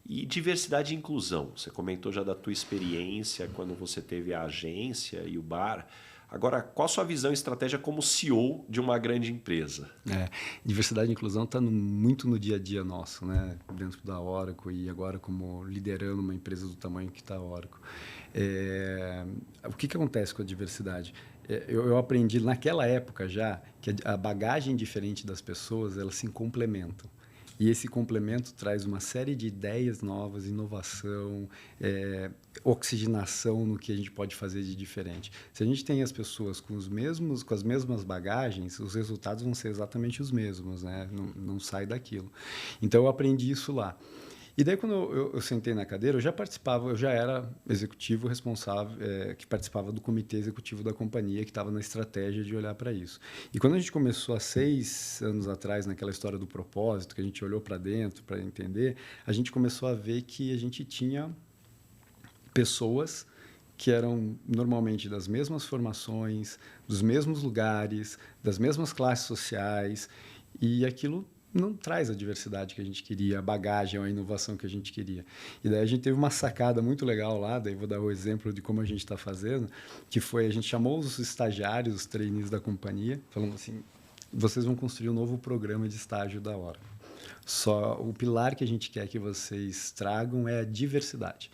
E diversidade e inclusão. Você comentou já da tua experiência quando você teve a agência e o bar. Agora, qual a sua visão e estratégia como CEO de uma grande empresa? Diversidade e inclusão está muito no dia a dia nosso, né? Dentro da Oracle e agora como liderando uma empresa do tamanho que está a Oracle. O que acontece com a diversidade? Eu aprendi naquela época já que a bagagem diferente das pessoas, elas se complementam. E esse complemento traz uma série de ideias novas, inovação, oxigenação no que a gente pode fazer de diferente. Se a gente tem as pessoas com as mesmas bagagens, os resultados vão ser exatamente os mesmos, né? Não sai daquilo. Então, eu aprendi isso lá. E daí, quando eu sentei na cadeira, eu já era executivo responsável, que participava do comitê executivo da companhia, que estava na estratégia de olhar para isso. E quando a gente começou há 6 anos atrás, naquela história do propósito, que a gente olhou para dentro para entender, a gente começou a ver que a gente tinha pessoas que eram normalmente das mesmas formações, dos mesmos lugares, das mesmas classes sociais, e aquilo não traz a diversidade que a gente queria, a bagagem, a inovação que a gente queria. E daí a gente teve uma sacada muito legal lá, daí vou dar o exemplo de como a gente está fazendo, que foi, a gente chamou os estagiários, os trainees da companhia, falando assim, vocês vão construir um novo programa de estágio da Oracle. Só o pilar que a gente quer que vocês tragam é a diversidade.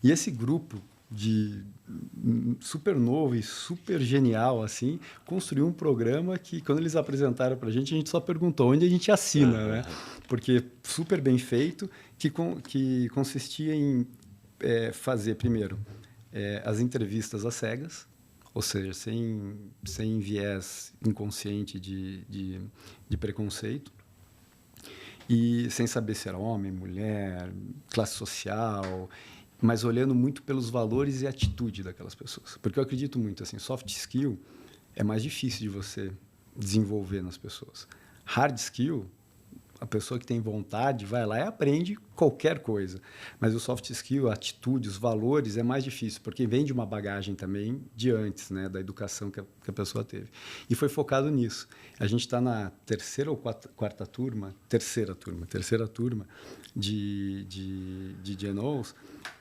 E esse grupo de super novo e super genial assim, construiu um programa que quando eles apresentaram para a gente só perguntou onde a gente assina, né? Porque super bem feito, que consistia em fazer primeiro as entrevistas às cegas, ou seja, sem viés inconsciente de preconceito, e sem saber se era homem, mulher, classe social, mas olhando muito pelos valores e atitude daquelas pessoas. Porque eu acredito muito, assim, soft skill é mais difícil de você desenvolver nas pessoas. Hard skill, a pessoa que tem vontade vai lá e aprende qualquer coisa. Mas o soft skill, a atitude, os valores é mais difícil, porque vem de uma bagagem também de antes, né, da educação que a pessoa teve. E foi focado nisso. A gente está na terceira turma de GNOs,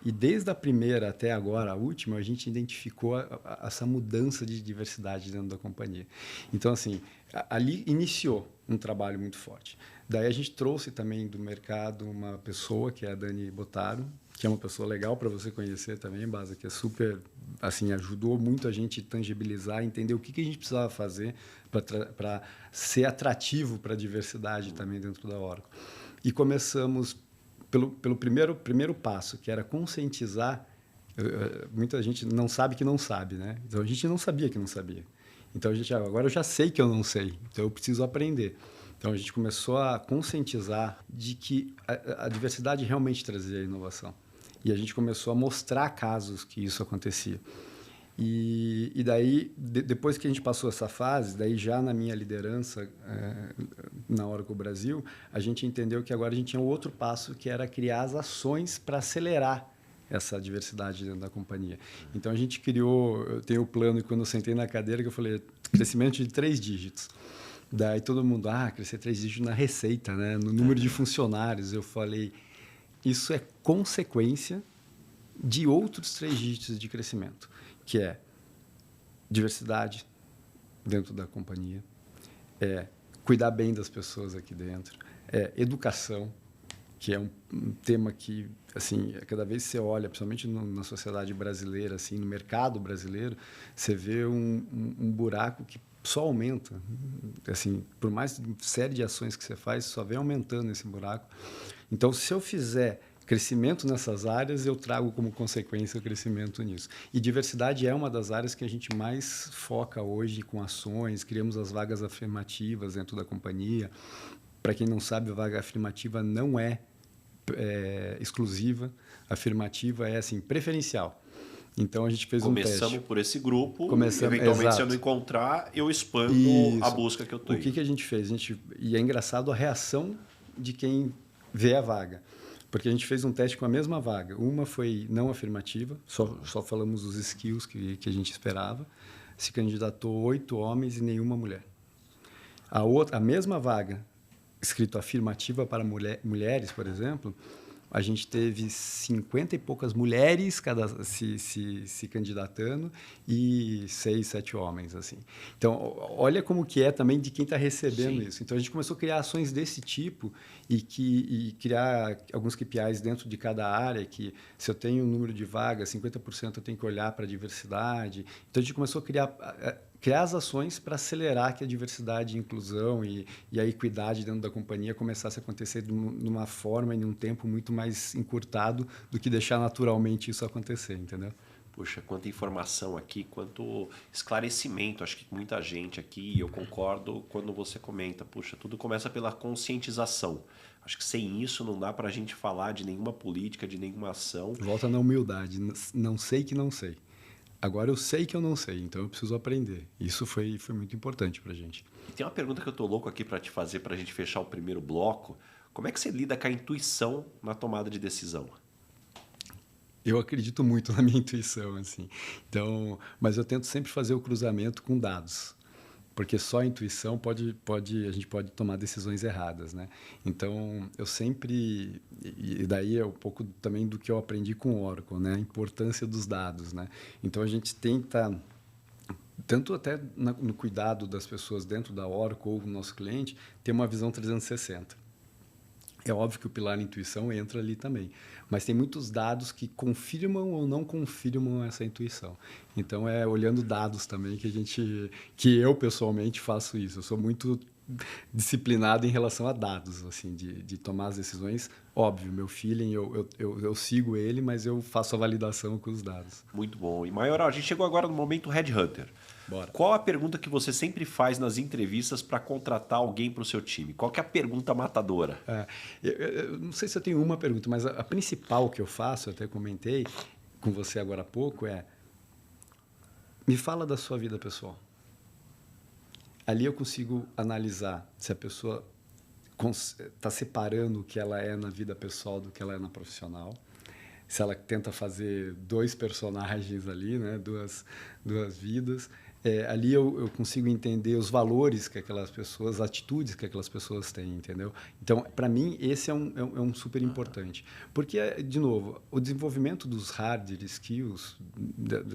e desde a primeira até agora, a última, a gente identificou essa mudança de diversidade dentro da companhia. Então, assim, ali iniciou um trabalho muito forte. Daí a gente trouxe também do mercado uma pessoa, que é a Dani Botaro, que é uma pessoa legal para você conhecer também, Basa, que é super, assim, ajudou muito a gente tangibilizar, entender o que a gente precisava fazer para ser atrativo para a diversidade também dentro da Oracle. E começamos pelo primeiro passo, que era conscientizar. Muita gente não sabe que não sabe, né? Então a gente não sabia que não sabia. Então agora eu já sei que eu não sei, então eu preciso aprender. Então a gente começou a conscientizar de que a diversidade realmente trazia inovação. E a gente começou a mostrar casos que isso acontecia. E daí, depois que a gente passou essa fase, daí já na minha liderança na Oracle Brasil, a gente entendeu que agora a gente tinha um outro passo, que era criar as ações para acelerar essa diversidade dentro da companhia. Então a gente criou, eu tenho o plano, e quando eu sentei na cadeira, que eu falei, crescimento de 3 dígitos. Daí todo mundo, crescer 3 dígitos na receita, né? No número de funcionários. Eu falei, isso é consequência de outros 3 dígitos de crescimento, que é diversidade dentro da companhia, cuidar bem das pessoas aqui dentro, educação, que é um tema que, assim, cada vez que você olha, principalmente na sociedade brasileira, assim, no mercado brasileiro, você vê um buraco que só aumenta. Assim, por mais série de ações que você faz, só vem aumentando esse buraco. Então, se eu fizer crescimento nessas áreas, eu trago como consequência o crescimento nisso. E diversidade é uma das áreas que a gente mais foca hoje com ações, criamos as vagas afirmativas dentro da companhia. Para quem não sabe, a vaga afirmativa não é exclusiva, afirmativa é assim, preferencial. Então a gente fez um teste. Começamos por esse grupo, eventualmente se eu não encontrar, eu expando a busca que eu estou. O que a gente fez? E é engraçado a reação de quem vê a vaga. Porque a gente fez um teste com a mesma vaga. Uma foi não afirmativa, só falamos os skills que a gente esperava. Se candidatou 8 homens e nenhuma mulher. A mesma vaga, escrito afirmativa para mulheres, por exemplo, a gente teve 50 e poucas mulheres se candidatando e 6, 7 homens, assim. Então, olha como que é também de quem está recebendo isso. Então, a gente começou a criar ações desse tipo e criar alguns KPIs dentro de cada área, que se eu tenho um número de vagas, 50% eu tenho que olhar para a diversidade. Então, a gente começou a criar as ações para acelerar que a diversidade, a inclusão e a equidade dentro da companhia começasse a acontecer de uma forma e em um tempo muito mais encurtado do que deixar naturalmente isso acontecer, entendeu? Puxa, quanta informação aqui, quanto esclarecimento. Acho que muita gente aqui, eu concordo quando você comenta, puxa, tudo começa pela conscientização. Acho que sem isso não dá para a gente falar de nenhuma política, de nenhuma ação. Volta na humildade, não sei que não sei. Agora eu sei que eu não sei, então eu preciso aprender. Isso foi muito importante para a gente. E tem uma pergunta que eu estou louco aqui para te fazer, para a gente fechar o primeiro bloco. Como é que você lida com a intuição na tomada de decisão? Eu acredito muito na minha intuição, assim. Então, mas eu tento sempre fazer o cruzamento com dados. porque só a intuição a gente pode tomar decisões erradas, né? Então, eu sempre... E daí é um pouco também do que eu aprendi com o Oracle, né? A importância dos dados, né? Então, a gente tenta, tanto até no cuidado das pessoas dentro da Oracle ou do nosso cliente, ter uma visão 360. É óbvio que o pilar intuição entra ali também, mas tem muitos dados que confirmam ou não confirmam essa intuição. Então, é olhando dados também que eu pessoalmente faço isso. Eu sou muito disciplinado em relação a dados, assim, de tomar as decisões. Óbvio, meu feeling, eu sigo ele, mas eu faço a validação com os dados. Muito bom. E Maioral, a gente chegou agora no momento Headhunter. Bora. Qual a pergunta que você sempre faz nas entrevistas para contratar alguém para o seu time? Qual que é a pergunta matadora? Eu não sei se eu tenho uma pergunta, mas a principal que eu faço, eu até comentei com você agora há pouco, me fala da sua vida pessoal. Ali eu consigo analisar se a pessoa está separando o que ela é na vida pessoal do que ela é na profissional. Se ela tenta fazer 2 personagens ali, né? duas vidas. Ali eu consigo entender os valores que aquelas pessoas, as atitudes que aquelas pessoas têm, entendeu? Então, para mim, esse é um super importante. Porque, de novo, o desenvolvimento dos hard skills,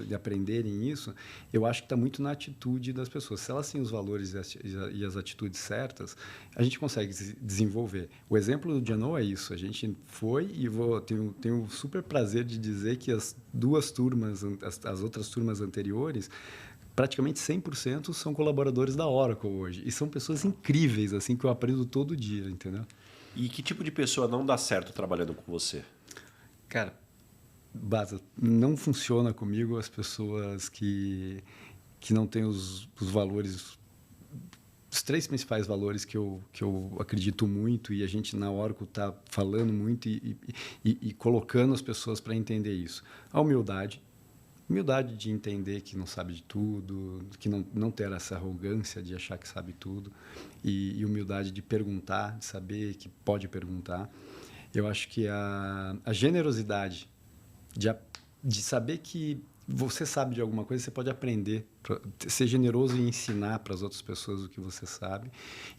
de aprenderem isso, eu acho que está muito na atitude das pessoas. Se elas têm os valores e as atitudes certas, a gente consegue desenvolver. O exemplo do Jano é isso. A gente foi e tenho super prazer de dizer que as 2 turmas, as outras turmas anteriores, praticamente 100% são colaboradores da Oracle hoje. E são pessoas incríveis, assim, que eu aprendo todo dia, entendeu? E que tipo de pessoa não dá certo trabalhando com você? Cara, Baza, não funciona comigo as pessoas que não têm os valores, os 3 principais valores que eu acredito muito e a gente na Oracle está falando muito e colocando as pessoas para entender isso. A humildade de entender que não sabe de tudo, que não ter essa arrogância de achar que sabe tudo e humildade de perguntar, de saber que pode perguntar. Eu acho que a generosidade de saber que você sabe de alguma coisa, você pode aprender, ser generoso e ensinar para as outras pessoas o que você sabe.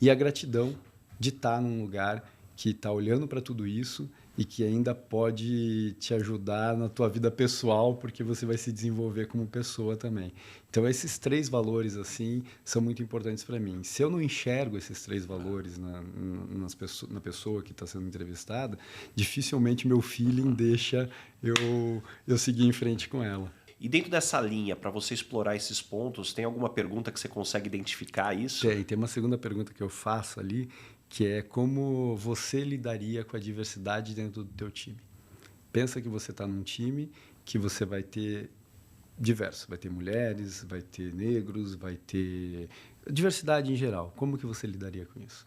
E a gratidão de estar num lugar que está olhando para tudo isso e que ainda pode te ajudar na tua vida pessoal, porque você vai se desenvolver como pessoa também. Então, esses 3 valores assim são muito importantes para mim. Se eu não enxergo esses 3 valores na pessoa que está sendo entrevistada, dificilmente meu feeling deixa eu seguir em frente com ela. E dentro dessa linha, para você explorar esses pontos, tem alguma pergunta que você consegue identificar isso? Tem uma segunda pergunta que eu faço ali, que é como você lidaria com a diversidade dentro do teu time. Pensa que você está num time que você vai ter diverso, vai ter mulheres, vai ter negros, vai ter diversidade em geral. Como que você lidaria com isso?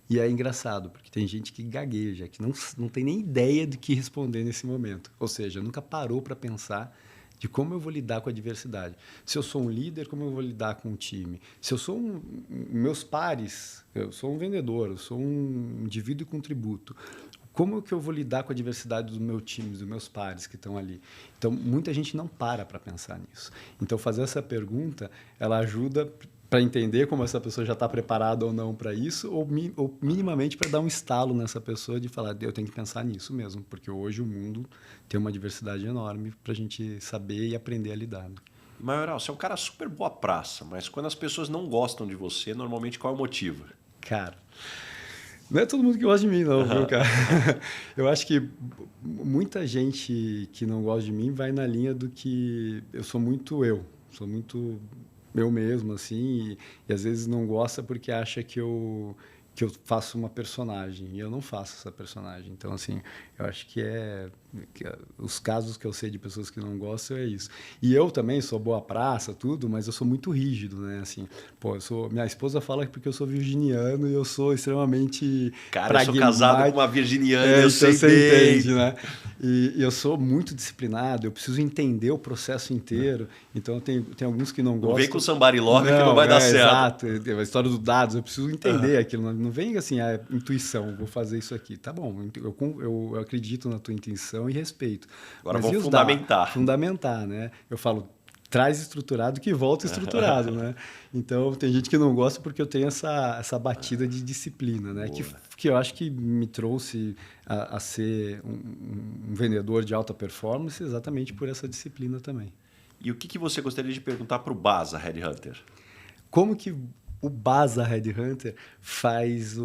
E é engraçado, porque tem gente que gagueja, que não tem nem ideia de que responder nesse momento. Ou seja, nunca parou para pensar de como eu vou lidar com a diversidade. Se eu sou um líder, como eu vou lidar com o time? Se eu sou meus pares, eu sou um vendedor, eu sou um indivíduo com tributo. Como que eu vou lidar com a diversidade do meu time, dos meus pares que estão ali? Então, muita gente não para pensar nisso. Então, fazer essa pergunta, ela ajuda para entender como essa pessoa já está preparada ou não para isso, ou minimamente para dar um estalo nessa pessoa de falar, eu tenho que pensar nisso mesmo, porque hoje o mundo tem uma diversidade enorme para a gente saber e aprender a lidar. Maioral, você é um cara super boa praça, mas quando as pessoas não gostam de você, normalmente qual é o motivo? Cara, não é todo mundo que gosta de mim, não, viu, cara? Eu acho que muita gente que não gosta de mim vai na linha do que eu sou muito eu mesmo, assim, e às vezes não gosta porque acha que eu faço uma personagem, e eu não faço essa personagem. Então, assim, eu acho que os casos que eu sei de pessoas que não gostam é isso. E eu também sou boa praça, tudo, mas eu sou muito rígido, né? Assim, minha esposa fala que porque eu sou virginiano e eu sou extremamente Cara, eu sou casado com uma virginiana, eu então sei você bem. entende, né? E eu sou muito disciplinado, eu preciso entender o processo inteiro. Então, tem alguns que não gostam. Não vem com somebody love que não vai dar certo. Exato, a história dos dados, eu preciso entender aquilo. Não vem assim, a intuição, vou fazer isso aqui. Tá bom, eu acredito na tua intenção e respeito. Agora vamos fundamentar. Fundamentar, né? Eu falo, traz estruturado que volta estruturado, né? Então, tem gente que não gosta porque eu tenho essa batida de disciplina, né? Que eu acho que me trouxe a ser um vendedor de alta performance exatamente por essa disciplina também. E o que você gostaria de perguntar para o Baza Headhunter? Como que o Baza Headhunter faz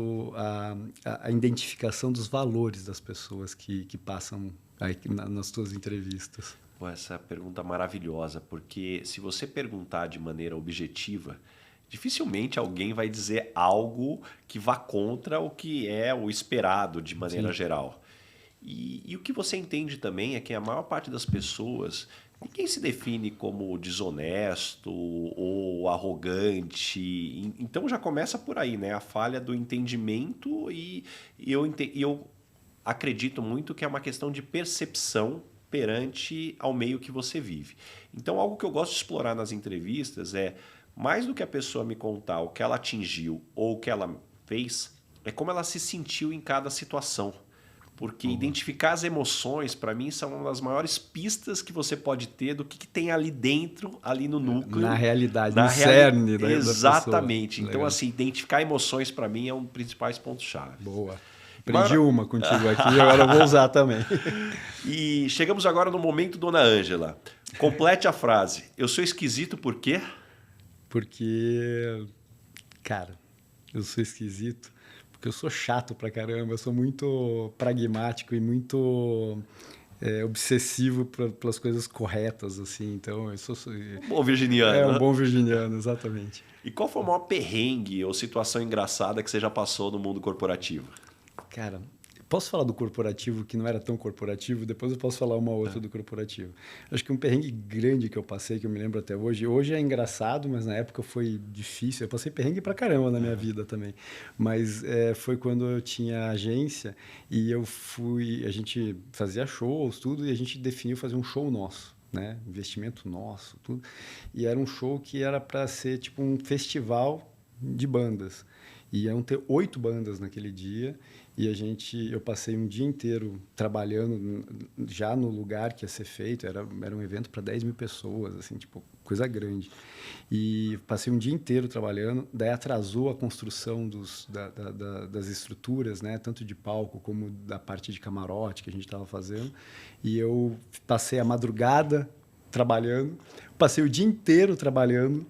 a identificação dos valores das pessoas que passam aí nas suas entrevistas? Pô, essa pergunta é maravilhosa, porque se você perguntar de maneira objetiva, dificilmente alguém vai dizer algo que vá contra o que é o esperado de maneira geral. E o que você entende também é que a maior parte das pessoas, ninguém se define como desonesto ou arrogante. Então já começa por aí, né? A falha do entendimento e eu acredito muito que é uma questão de percepção perante ao meio que você vive. Então, algo que eu gosto de explorar nas entrevistas é, mais do que a pessoa me contar o que ela atingiu ou o que ela fez, é como ela se sentiu em cada situação. Porque identificar as emoções, para mim, são uma das maiores pistas que você pode ter do que tem ali dentro, ali no núcleo. Na realidade, no cerne da pessoa. Exatamente. Então, Legal. assim, identificar emoções, para mim, é um dos principais pontos-chave. Boa. Aprendi uma contigo aqui, agora eu vou usar também. E chegamos agora no momento, Dona Ângela. Complete a frase. Eu sou esquisito por quê? Porque, cara, eu sou esquisito porque eu sou chato pra caramba. Eu sou muito pragmático e muito obsessivo pelas coisas corretas, assim. Então, eu sou... Um bom virginiano. É, um bom virginiano, exatamente. E qual foi o maior perrengue ou situação engraçada que você já passou no mundo corporativo? Cara, posso falar do corporativo que não era tão corporativo? Depois eu posso falar uma outra do corporativo. Acho que um perrengue grande que eu passei, que eu me lembro até hoje. Hoje é engraçado, mas na época foi difícil. Eu passei perrengue pra caramba na minha vida também. Mas foi quando eu tinha agência e a gente fazia shows, tudo, e a gente definiu fazer um show nosso, né? Investimento nosso, tudo. E era um show que era para ser tipo um festival de bandas. E iam ter 8 bandas naquele dia. E eu passei um dia inteiro trabalhando já no lugar que ia ser feito. Era um evento para 10 mil pessoas, assim, tipo, coisa grande. E passei um dia inteiro trabalhando. Daí atrasou a construção das estruturas, né? Tanto de palco como da parte de camarote que a gente estava fazendo. E eu passei a madrugada trabalhando. Passei o dia inteiro trabalhando.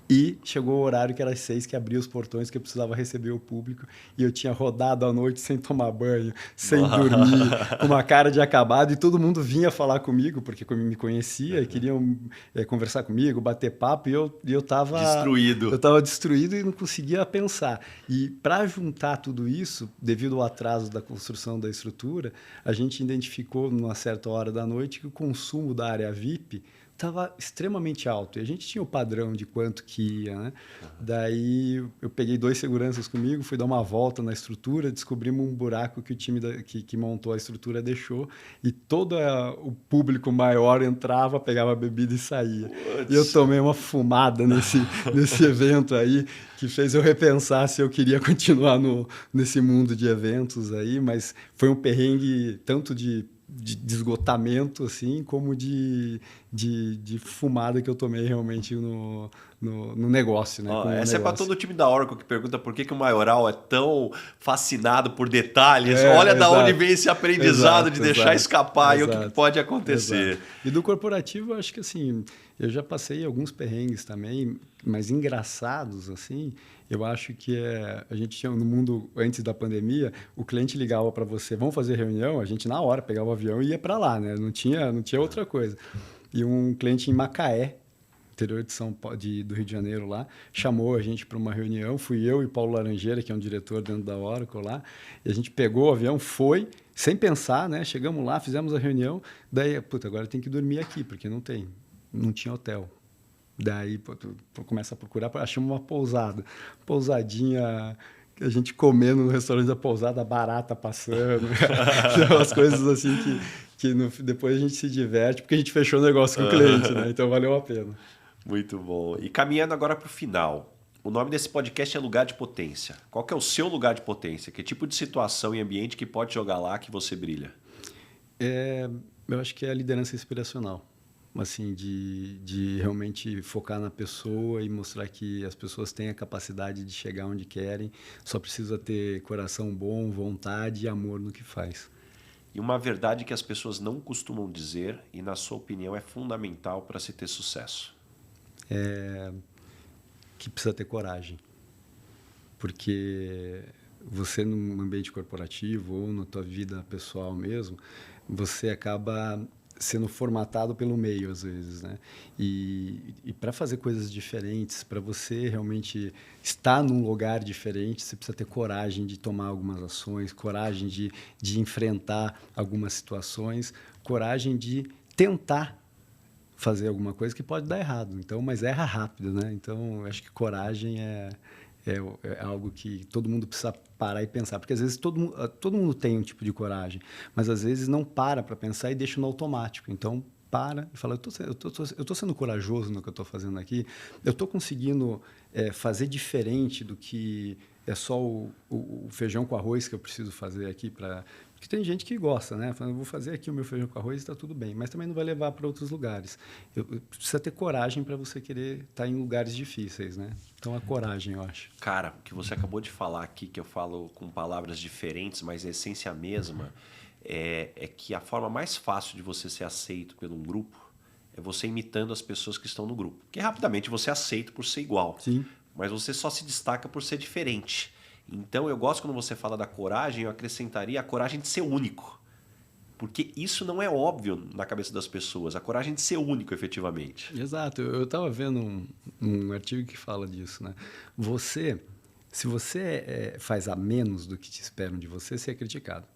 E chegou o horário que era às 6 que abria os portões, que eu precisava receber o público. E eu tinha rodado a noite sem tomar banho, sem dormir, com uma cara de acabado. E todo mundo vinha falar comigo, porque me conhecia e queriam conversar comigo, bater papo. E eu estava... Destruído. Eu estava destruído e não conseguia pensar. E para juntar tudo isso, devido ao atraso da construção da estrutura, a gente identificou, numa certa hora da noite, que o consumo da área VIP estava extremamente alto. E a gente tinha o padrão de quanto que ia, né? Daí eu peguei 2 seguranças comigo, fui dar uma volta na estrutura, descobrimos um buraco que o time que montou a estrutura deixou e todo o público maior entrava, pegava a bebida e saía. E eu tomei uma fumada nesse evento aí que fez eu repensar se eu queria continuar nesse mundo de eventos aí, mas foi um perrengue tanto de esgotamento, assim, como de fumada que eu tomei realmente no negócio, né? Essa é para todo o time da Oracle que pergunta por que o Maioral é tão fascinado por detalhes. Olha da onde vem esse aprendizado de deixar escapar e o que pode acontecer. Exato. E do corporativo, eu acho que assim, eu já passei alguns perrengues também, mas engraçados, assim. Eu acho que a gente tinha no mundo, antes da pandemia, o cliente ligava para você, vamos fazer reunião, a gente na hora pegava o avião e ia para lá, né? Não tinha outra coisa. E um cliente em Macaé, interior do Rio de Janeiro lá, chamou a gente para uma reunião, fui eu e Paulo Laranjeira, que é um diretor dentro da Oracle lá, e a gente pegou o avião, foi, sem pensar, né? Chegamos lá, fizemos a reunião, daí, agora tem que dormir aqui, porque não tinha hotel. Daí tu começa a procurar, achamos uma pousada. Pousadinha, a gente comendo no restaurante da pousada, barata passando. Umas coisas assim que depois a gente se diverte, porque a gente fechou o negócio com o cliente, né? Então valeu a pena. Muito bom. E caminhando agora para o final. O nome desse podcast é Lugar de Potência. Qual que é o seu lugar de potência? Que tipo de situação e ambiente que pode jogar lá que você brilha? Eu acho que é a liderança inspiracional. assim, de realmente focar na pessoa e mostrar que as pessoas têm a capacidade de chegar onde querem, só precisa ter coração bom, vontade e amor no que faz. E uma verdade que as pessoas não costumam dizer e, na sua opinião, é fundamental para se ter sucesso. Que precisa ter coragem. Porque você, num ambiente corporativo ou na tua vida pessoal mesmo, você acaba sendo formatado pelo meio, às vezes, né? E para fazer coisas diferentes, para você realmente estar num lugar diferente, você precisa ter coragem de tomar algumas ações, coragem de enfrentar algumas situações, coragem de tentar fazer alguma coisa que pode dar errado. Então, mas erra rápido, né? Então, eu acho que coragem é algo que todo mundo precisa parar e pensar. Porque, às vezes, todo mundo tem um tipo de coragem, mas, às vezes, não para pensar e deixa no automático. Então, para e fala, eu tô sendo corajoso no que eu estou fazendo aqui, eu estou conseguindo fazer diferente do que é só o feijão com arroz que eu preciso fazer aqui para... Porque tem gente que gosta, né? Falando, eu vou fazer aqui o meu feijão com arroz e está tudo bem, mas também não vai levar para outros lugares. Precisa ter coragem para você querer estar em lugares difíceis, né? Então, a coragem, eu acho. Cara, o que você acabou de falar aqui, que eu falo com palavras diferentes, mas a essência é a mesma, é que a forma mais fácil de você ser aceito por um grupo é você imitando as pessoas que estão no grupo. Porque rapidamente você é aceito por ser igual, Sim. mas você só se destaca por ser diferente. Então eu gosto quando você fala da coragem, eu acrescentaria a coragem de ser único. Porque isso não é óbvio na cabeça das pessoas, a coragem de ser único efetivamente. Exato. Eu estava vendo um artigo que fala disso, né? Se você faz a menos do que te esperam de você, você é criticado.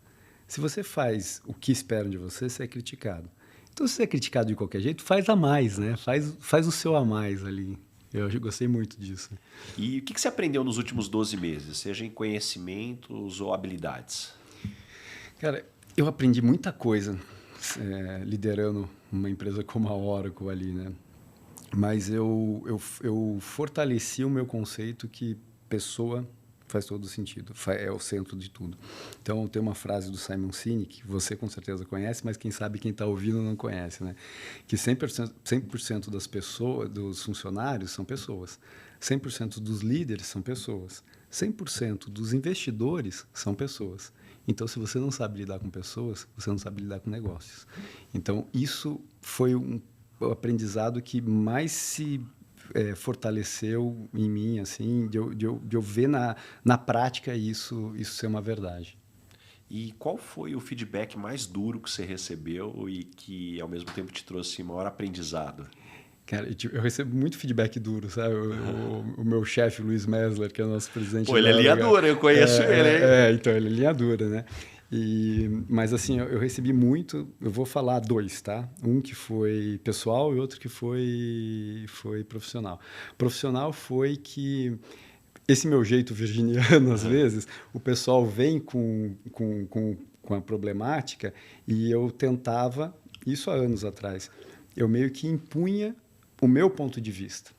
Se você faz o que esperam de você, você é criticado. Então, se você é criticado de qualquer jeito, faz a mais, né? Faz o seu a mais ali. Eu gostei muito disso. E o que você aprendeu nos últimos 12 meses, seja em conhecimentos ou habilidades? Cara, eu aprendi muita coisa liderando uma empresa como a Oracle ali, né? Mas eu fortaleci o meu conceito que pessoa faz todo sentido, é o centro de tudo. Então, tem uma frase do Simon Sinek, que você com certeza conhece, mas quem sabe quem está ouvindo não conhece, né? Que 100% das pessoas, dos funcionários são pessoas, 100% dos líderes são pessoas, 100% dos investidores são pessoas. Então, se você não sabe lidar com pessoas, você não sabe lidar com negócios. Então, isso foi o aprendizado que mais se fortaleceu em mim, assim, de eu ver na prática isso ser uma verdade. E qual foi o feedback mais duro que você recebeu e que, ao mesmo tempo, te trouxe maior aprendizado? Cara, eu recebo muito feedback duro, sabe? O meu chefe, Luiz Mesler, que é o nosso presidente... Pô, ele é linha dura, eu conheço ele, hein? Então, ele é linha dura, né? Mas, assim, eu recebi muito... Eu vou falar dois, tá? Um que foi pessoal e outro que foi profissional. Profissional foi que... Esse meu jeito virginiano, às vezes, o pessoal vem com a problemática e eu tentava, isso há anos atrás, eu meio que impunha o meu ponto de vista.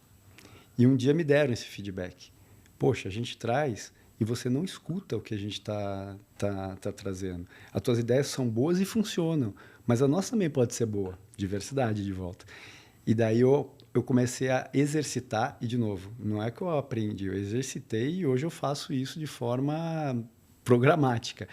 E um dia me deram esse feedback. Poxa, a gente traz e você não escuta o que a gente tá trazendo. As tuas ideias são boas e funcionam, mas a nossa também pode ser boa. Diversidade de volta. E daí eu comecei a exercitar, e de novo, não é que eu aprendi, eu exercitei e hoje eu faço isso de forma programática.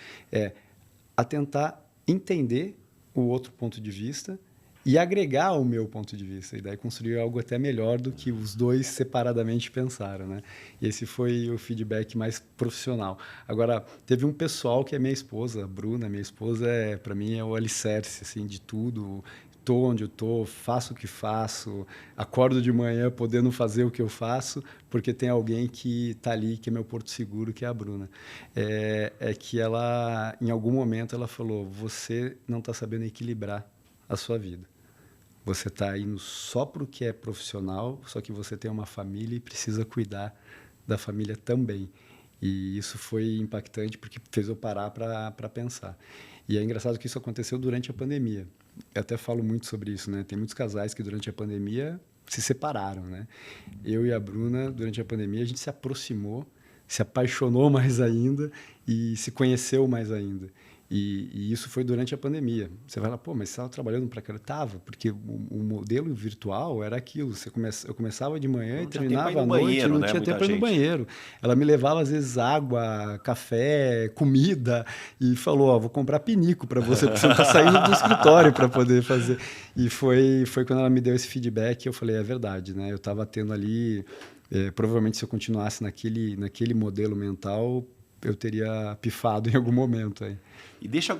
A tentar entender o outro ponto de vista e agregar o meu ponto de vista. E daí construir algo até melhor do que os dois separadamente pensaram, né? E esse foi o feedback mais profissional. Agora, teve um pessoal que é minha esposa, a Bruna, minha esposa, para mim é o alicerce assim, de tudo. Estou onde eu estou, faço o que faço, acordo de manhã podendo fazer o que eu faço, porque tem alguém que está ali, que é meu porto seguro, que é a Bruna. Que ela, em algum momento, ela falou, você não está sabendo equilibrar a sua vida. Você está indo só para o que é profissional, só que você tem uma família e precisa cuidar da família também. E isso foi impactante porque fez eu parar para pensar. E é engraçado que isso aconteceu durante a pandemia. Eu até falo muito sobre isso, né? Tem muitos casais que durante a pandemia se separaram, né? Eu e a Bruna, durante a pandemia, a gente se aproximou, se apaixonou mais ainda e se conheceu mais ainda. E isso foi durante a pandemia. Você vai lá, pô, mas você estava trabalhando para aquilo? Estava, porque o modelo virtual era aquilo. Eu começava de manhã e terminava à noite e não tinha tempo para ir no banheiro. Ela me levava, às vezes, água, café, comida e falou, ó, vou comprar pinico para você, porque você não está saindo do escritório para poder fazer. E foi quando ela me deu esse feedback que eu falei, é verdade, né? Eu estava tendo ali... provavelmente, se eu continuasse naquele modelo mental, eu teria pifado em algum momento aí. E deixa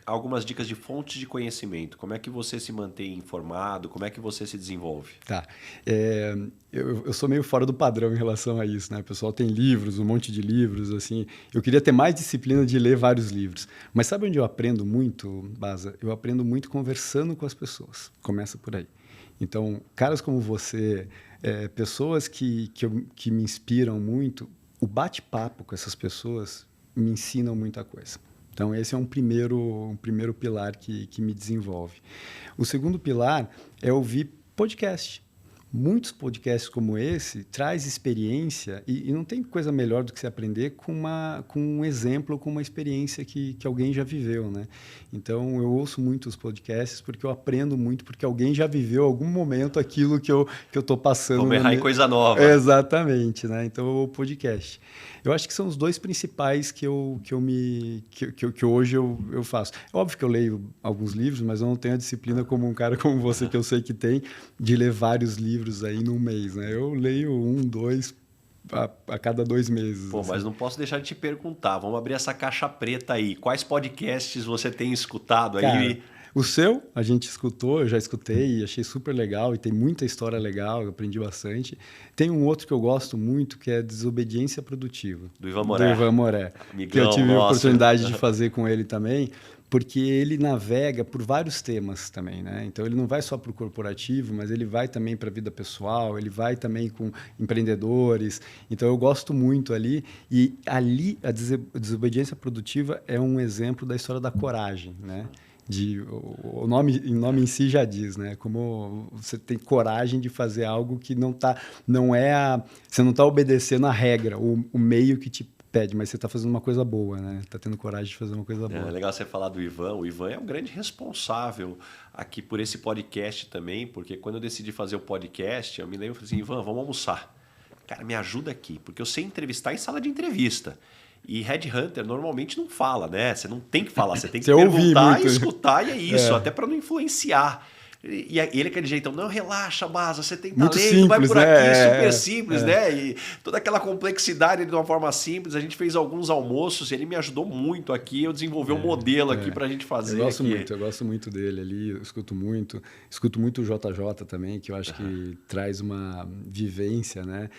algumas dicas de fontes de conhecimento. Como é que você se mantém informado? Como é que você se desenvolve? Tá. Eu sou meio fora do padrão em relação a isso, né? O pessoal tem livros, um monte de livros, assim. Eu queria ter mais disciplina de ler vários livros. Mas sabe onde eu aprendo muito, Baza? Eu aprendo muito conversando com as pessoas. Começa por aí. Então, caras como você, pessoas que me inspiram muito, o bate-papo com essas pessoas me ensinam muita coisa. Então, esse é um primeiro pilar que me desenvolve. O segundo pilar é ouvir podcast. Muitos podcasts como esse traz experiência e não tem coisa melhor do que você aprender com um exemplo, com uma experiência que alguém já viveu, né? Então, eu ouço muito os podcasts porque eu aprendo muito, porque alguém já viveu algum momento aquilo que eu estou passando. Vamos errar em coisa nova. Exatamente, né? Então, o podcast. Eu acho que são os dois principais que hoje eu faço. É óbvio que eu leio alguns livros, mas eu não tenho a disciplina como um cara como você, que eu sei que tem, de ler vários livros aí num mês, né? Eu leio 1, 2 a cada 2 meses. Pô, assim. Mas não posso deixar de te perguntar. Vamos abrir essa caixa preta aí. Quais podcasts você tem escutado aí? Cara, o seu, a gente escutou, eu já escutei e achei super legal e tem muita história legal, eu aprendi bastante. Tem um outro que eu gosto muito, que é Desobediência Produtiva. Do Ivan Moré. Do Ivan Moré. Amigão, que eu tive a nossa. oportunidade de fazer com ele também, porque ele navega por vários temas também, né? Então, ele não vai só para o corporativo, mas ele vai também para a vida pessoal, ele vai também com empreendedores. Então, eu gosto muito ali. E ali, a Desobediência Produtiva é um exemplo da história da coragem, né? O nome em si já diz, né? Como você tem coragem de fazer algo que você não está obedecendo a regra, o meio que te pede, mas você está fazendo uma coisa boa, né? Está tendo coragem de fazer uma coisa boa. É legal você falar do Ivan. O Ivan é um grande responsável aqui por esse podcast também, porque quando eu decidi fazer o podcast, eu me lembro assim, Ivan, vamos almoçar. Cara, me ajuda aqui, porque eu sei entrevistar em sala de entrevista. E Headhunter normalmente não fala, né? Você não tem que falar, você tem que perguntar e escutar, e é isso, até para não influenciar. E ele aquele jeitão, não, relaxa, Baza, você tem muito talento, simples, vai por né? aqui, super simples, né? E toda aquela complexidade de uma forma simples. A gente fez alguns almoços, ele me ajudou muito aqui, eu desenvolvi um modelo aqui pra gente fazer. Eu gosto muito dele ali, eu escuto muito o JJ também, que eu acho que traz uma vivência, né?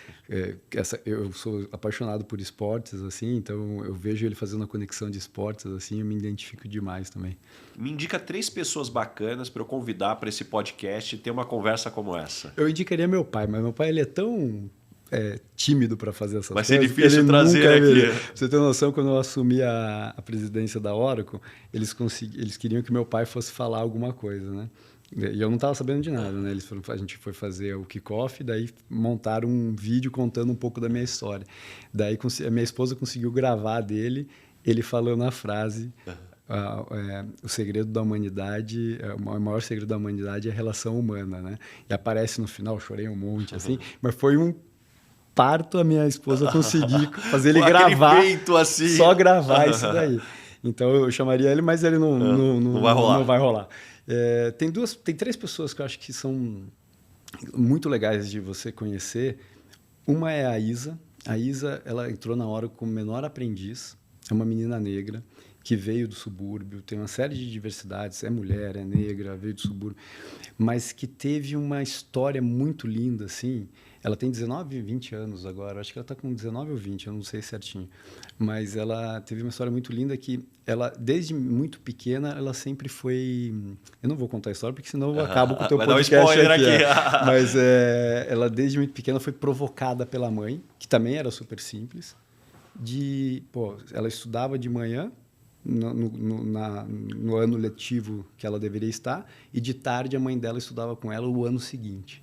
Eu sou apaixonado por esportes, assim, então eu vejo ele fazendo a conexão de esportes, assim, eu me identifico demais também. Me indica 3 pessoas bacanas para eu convidar para esse podcast e ter uma conversa como essa. Eu indicaria meu pai, mas meu pai ele é tão tímido para fazer essas coisas. Vai ser difícil trazer aqui. Pra você ter noção, quando eu assumi a presidência da Oracle, eles queriam que meu pai fosse falar alguma coisa, né? E eu não estava sabendo de nada, né? A gente foi fazer o kickoff, daí montaram um vídeo contando um pouco da minha história. Daí a minha esposa conseguiu gravar dele, ele falando a frase... o segredo da humanidade, o maior segredo da humanidade é a relação humana, né? E aparece no final, chorei um monte, assim, mas foi um parto a minha esposa conseguir fazer ele gravar, feito assim. Só gravar isso daí. Então eu chamaria ele, mas ele não vai rolar. Não vai rolar. Tem 3 pessoas que eu acho que são muito legais de você conhecer. Uma é a Isa. A Isa, ela entrou na hora como menor aprendiz, é uma menina negra, que veio do subúrbio, tem uma série de diversidades, é mulher, é negra, veio do subúrbio, mas que teve uma história muito linda, assim. Ela tem 19, 20 anos agora, acho que ela está com 19 ou 20, eu não sei certinho. Mas ela teve uma história muito linda que ela, desde muito pequena, ela sempre foi... Eu não vou contar a história, porque senão eu acabo com o teu podcast aqui. Mas ela, desde muito pequena, foi provocada pela mãe, que também era super simples, ela estudava de manhã, no ano letivo que ela deveria estar, e de tarde a mãe dela estudava com ela o ano seguinte.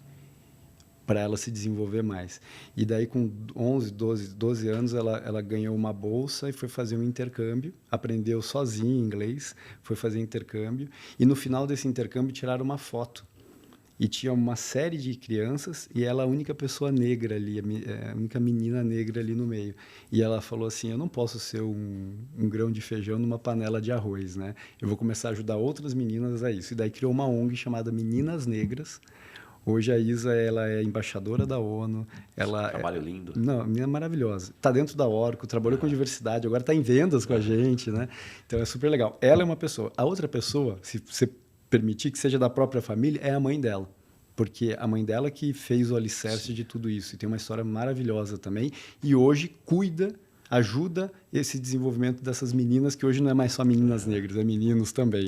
para ela se desenvolver mais. E daí, com 11, 12 anos, ela ganhou uma bolsa e foi fazer um intercâmbio, aprendeu sozinha inglês, foi fazer intercâmbio, e no final desse intercâmbio tiraram uma foto. E tinha uma série de crianças e ela a única pessoa negra ali, a única menina negra ali no meio. E ela falou assim, eu não posso ser um grão de feijão numa panela de arroz, né? Eu vou começar a ajudar outras meninas a isso. E daí criou uma ONG chamada Meninas Negras. Hoje a Isa, ela é embaixadora da ONU. Trabalho lindo. Não, menina maravilhosa. Está dentro da Orco, trabalhou com diversidade, agora está em vendas com a gente, né? Então é super legal. Ela é uma pessoa. A outra pessoa, se você permitir que seja da própria família, é a mãe dela. Porque a mãe dela que fez o alicerce de tudo isso. E tem uma história maravilhosa também. E hoje cuida, ajuda esse desenvolvimento dessas meninas, que hoje não é mais só meninas negras, é meninos também.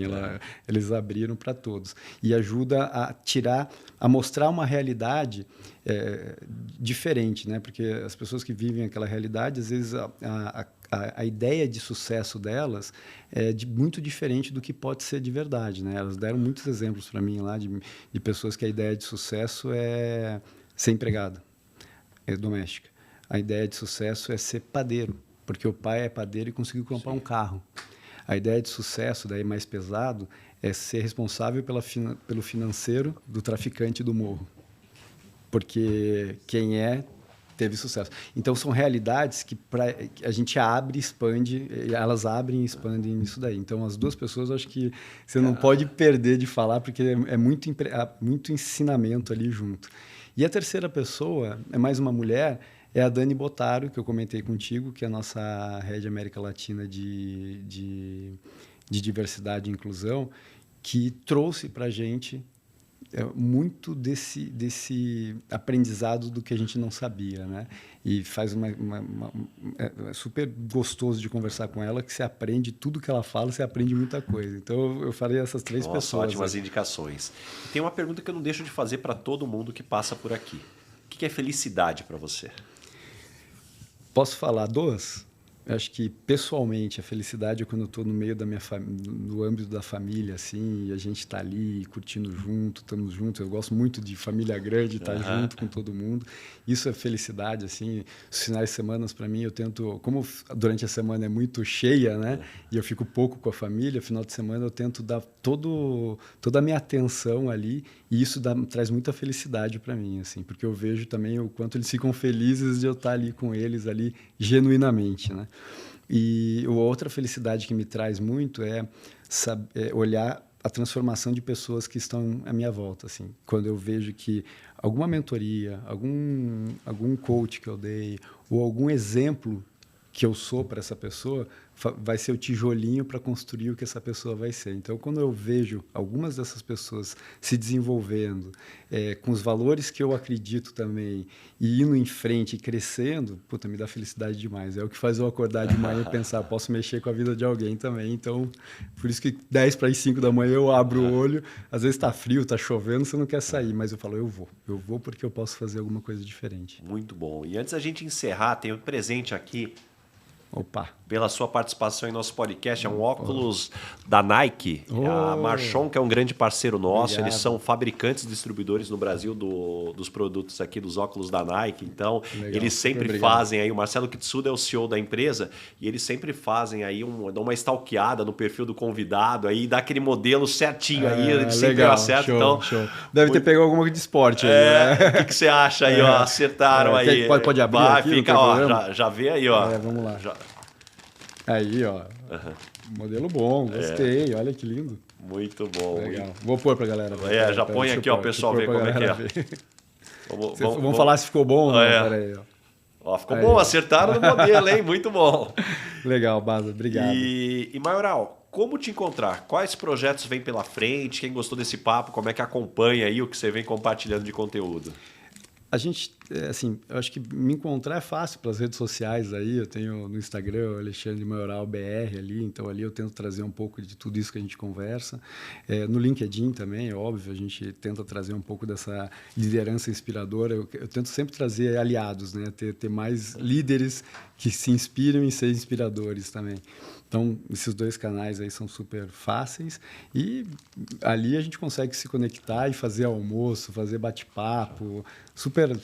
Eles abriram para todos. E ajuda a mostrar uma realidade diferente, né? Porque as pessoas que vivem aquela realidade, às vezes a ideia de sucesso delas é muito diferente do que pode ser de verdade, né? Elas deram muitos exemplos para mim lá de pessoas que a ideia de sucesso é ser empregada, é doméstica. A ideia de sucesso é ser padeiro, porque o pai é padeiro e conseguiu comprar um carro. A ideia de sucesso, daí mais pesado, é ser responsável pelo financeiro do traficante do morro. Porque quem teve sucesso. Então, são realidades que a gente abre e expande, elas abrem e expandem nisso daí. Então, as duas pessoas, eu acho que você não pode perder de falar, porque é muito ensinamento ali junto. E a terceira pessoa é mais uma mulher, é a Dani Botaro, que eu comentei contigo, que é a nossa Head América Latina de diversidade e inclusão, que trouxe para a gente muito desse aprendizado do que a gente não sabia, né? E faz é super gostoso de conversar com ela, que você aprende tudo que ela fala, você aprende muita coisa. Então, eu falei essas três pessoas. Ótimas indicações. Tem uma pergunta que eu não deixo de fazer para todo mundo que passa por aqui. O que é felicidade para você? Posso falar duas? Eu acho que, pessoalmente, a felicidade é quando eu estou no meio no âmbito da família, assim, e a gente está ali curtindo junto, estamos juntos. Eu gosto muito de família grande, estar junto com todo mundo. Isso é felicidade, assim. Os finais de semana, para mim, eu tento... Como durante a semana é muito cheia, né? E eu fico pouco com a família, final de semana eu tento dar toda a minha atenção ali, e isso traz muita felicidade para mim, assim, porque eu vejo também o quanto eles ficam felizes de eu estar ali com eles, ali, genuinamente, né? E outra felicidade que me traz muito é olhar a transformação de pessoas que estão à minha volta, assim. Quando eu vejo que alguma mentoria, algum coach que eu dei, ou algum exemplo que eu sou para essa pessoa, vai ser o tijolinho para construir o que essa pessoa vai ser. Então, quando eu vejo algumas dessas pessoas se desenvolvendo, com os valores que eu acredito também, e indo em frente e crescendo, puta, me dá felicidade demais. É o que faz eu acordar de manhã e pensar, posso mexer com a vida de alguém também. Então, por isso que 10 para as 5 da manhã eu abro o olho, às vezes está frio, está chovendo, você não quer sair, mas eu falo, eu vou porque eu posso fazer alguma coisa diferente. Muito bom. E antes da gente encerrar, tem um presente aqui. Opa! Pela sua participação em nosso podcast. É um óculos da Nike. A Marchon, que é um grande parceiro nosso. Obrigado. Eles são fabricantes e distribuidores no Brasil dos produtos aqui, dos óculos da Nike. Então, legal. Eles sempre fazem aí... O Marcelo Kitsuda é o CEO da empresa e eles sempre fazem aí dão uma stalkeada no perfil do convidado aí, dá aquele modelo certinho aí. Ele sempre acerta. Show, então, show. Deve ter pegado alguma coisa de esporte aí, né? O que você acha aí, ó? Acertaram aí. Pode abrir aqui? Fica, ó, já vê aí, ó. Vamos lá. Aí, ó. Modelo bom, gostei. Olha que lindo. Muito bom. Legal. Vou pôr pra galera. Já põe aqui, ó, o pessoal ver como é que é. Vamos falar se ficou bom ou não. Peraí, ó. Ficou bom, acertaram no modelo, hein? Muito bom. Legal, Baza, obrigado. E Maioral, como te encontrar? Quais projetos vêm pela frente? Quem gostou desse papo, como é que acompanha aí o que você vem compartilhando de conteúdo? A gente, assim, eu acho que me encontrar é fácil pelas redes sociais aí. Eu tenho no Instagram o Alexandre Maioral BR ali, então ali eu tento trazer um pouco de tudo isso que a gente conversa. No LinkedIn também, é óbvio, a gente tenta trazer um pouco dessa liderança inspiradora. Eu tento sempre trazer aliados, né? Ter mais líderes que se inspiram em ser inspiradores também. Então, esses 2 canais aí são super fáceis e ali a gente consegue se conectar e fazer almoço, fazer bate-papo, super...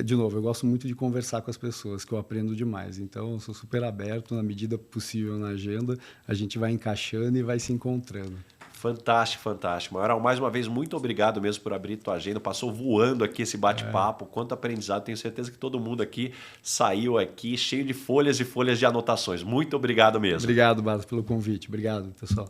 De novo, eu gosto muito de conversar com as pessoas, que eu aprendo demais. Então, eu sou super aberto, na medida possível na agenda, a gente vai encaixando e vai se encontrando. Fantástico, fantástico. Maioral, mais uma vez, muito obrigado mesmo por abrir tua agenda. Passou voando aqui esse bate-papo. Quanto aprendizado. Tenho certeza que todo mundo aqui saiu aqui cheio de folhas e folhas de anotações. Muito obrigado mesmo. Obrigado, Bas, pelo convite. Obrigado, pessoal.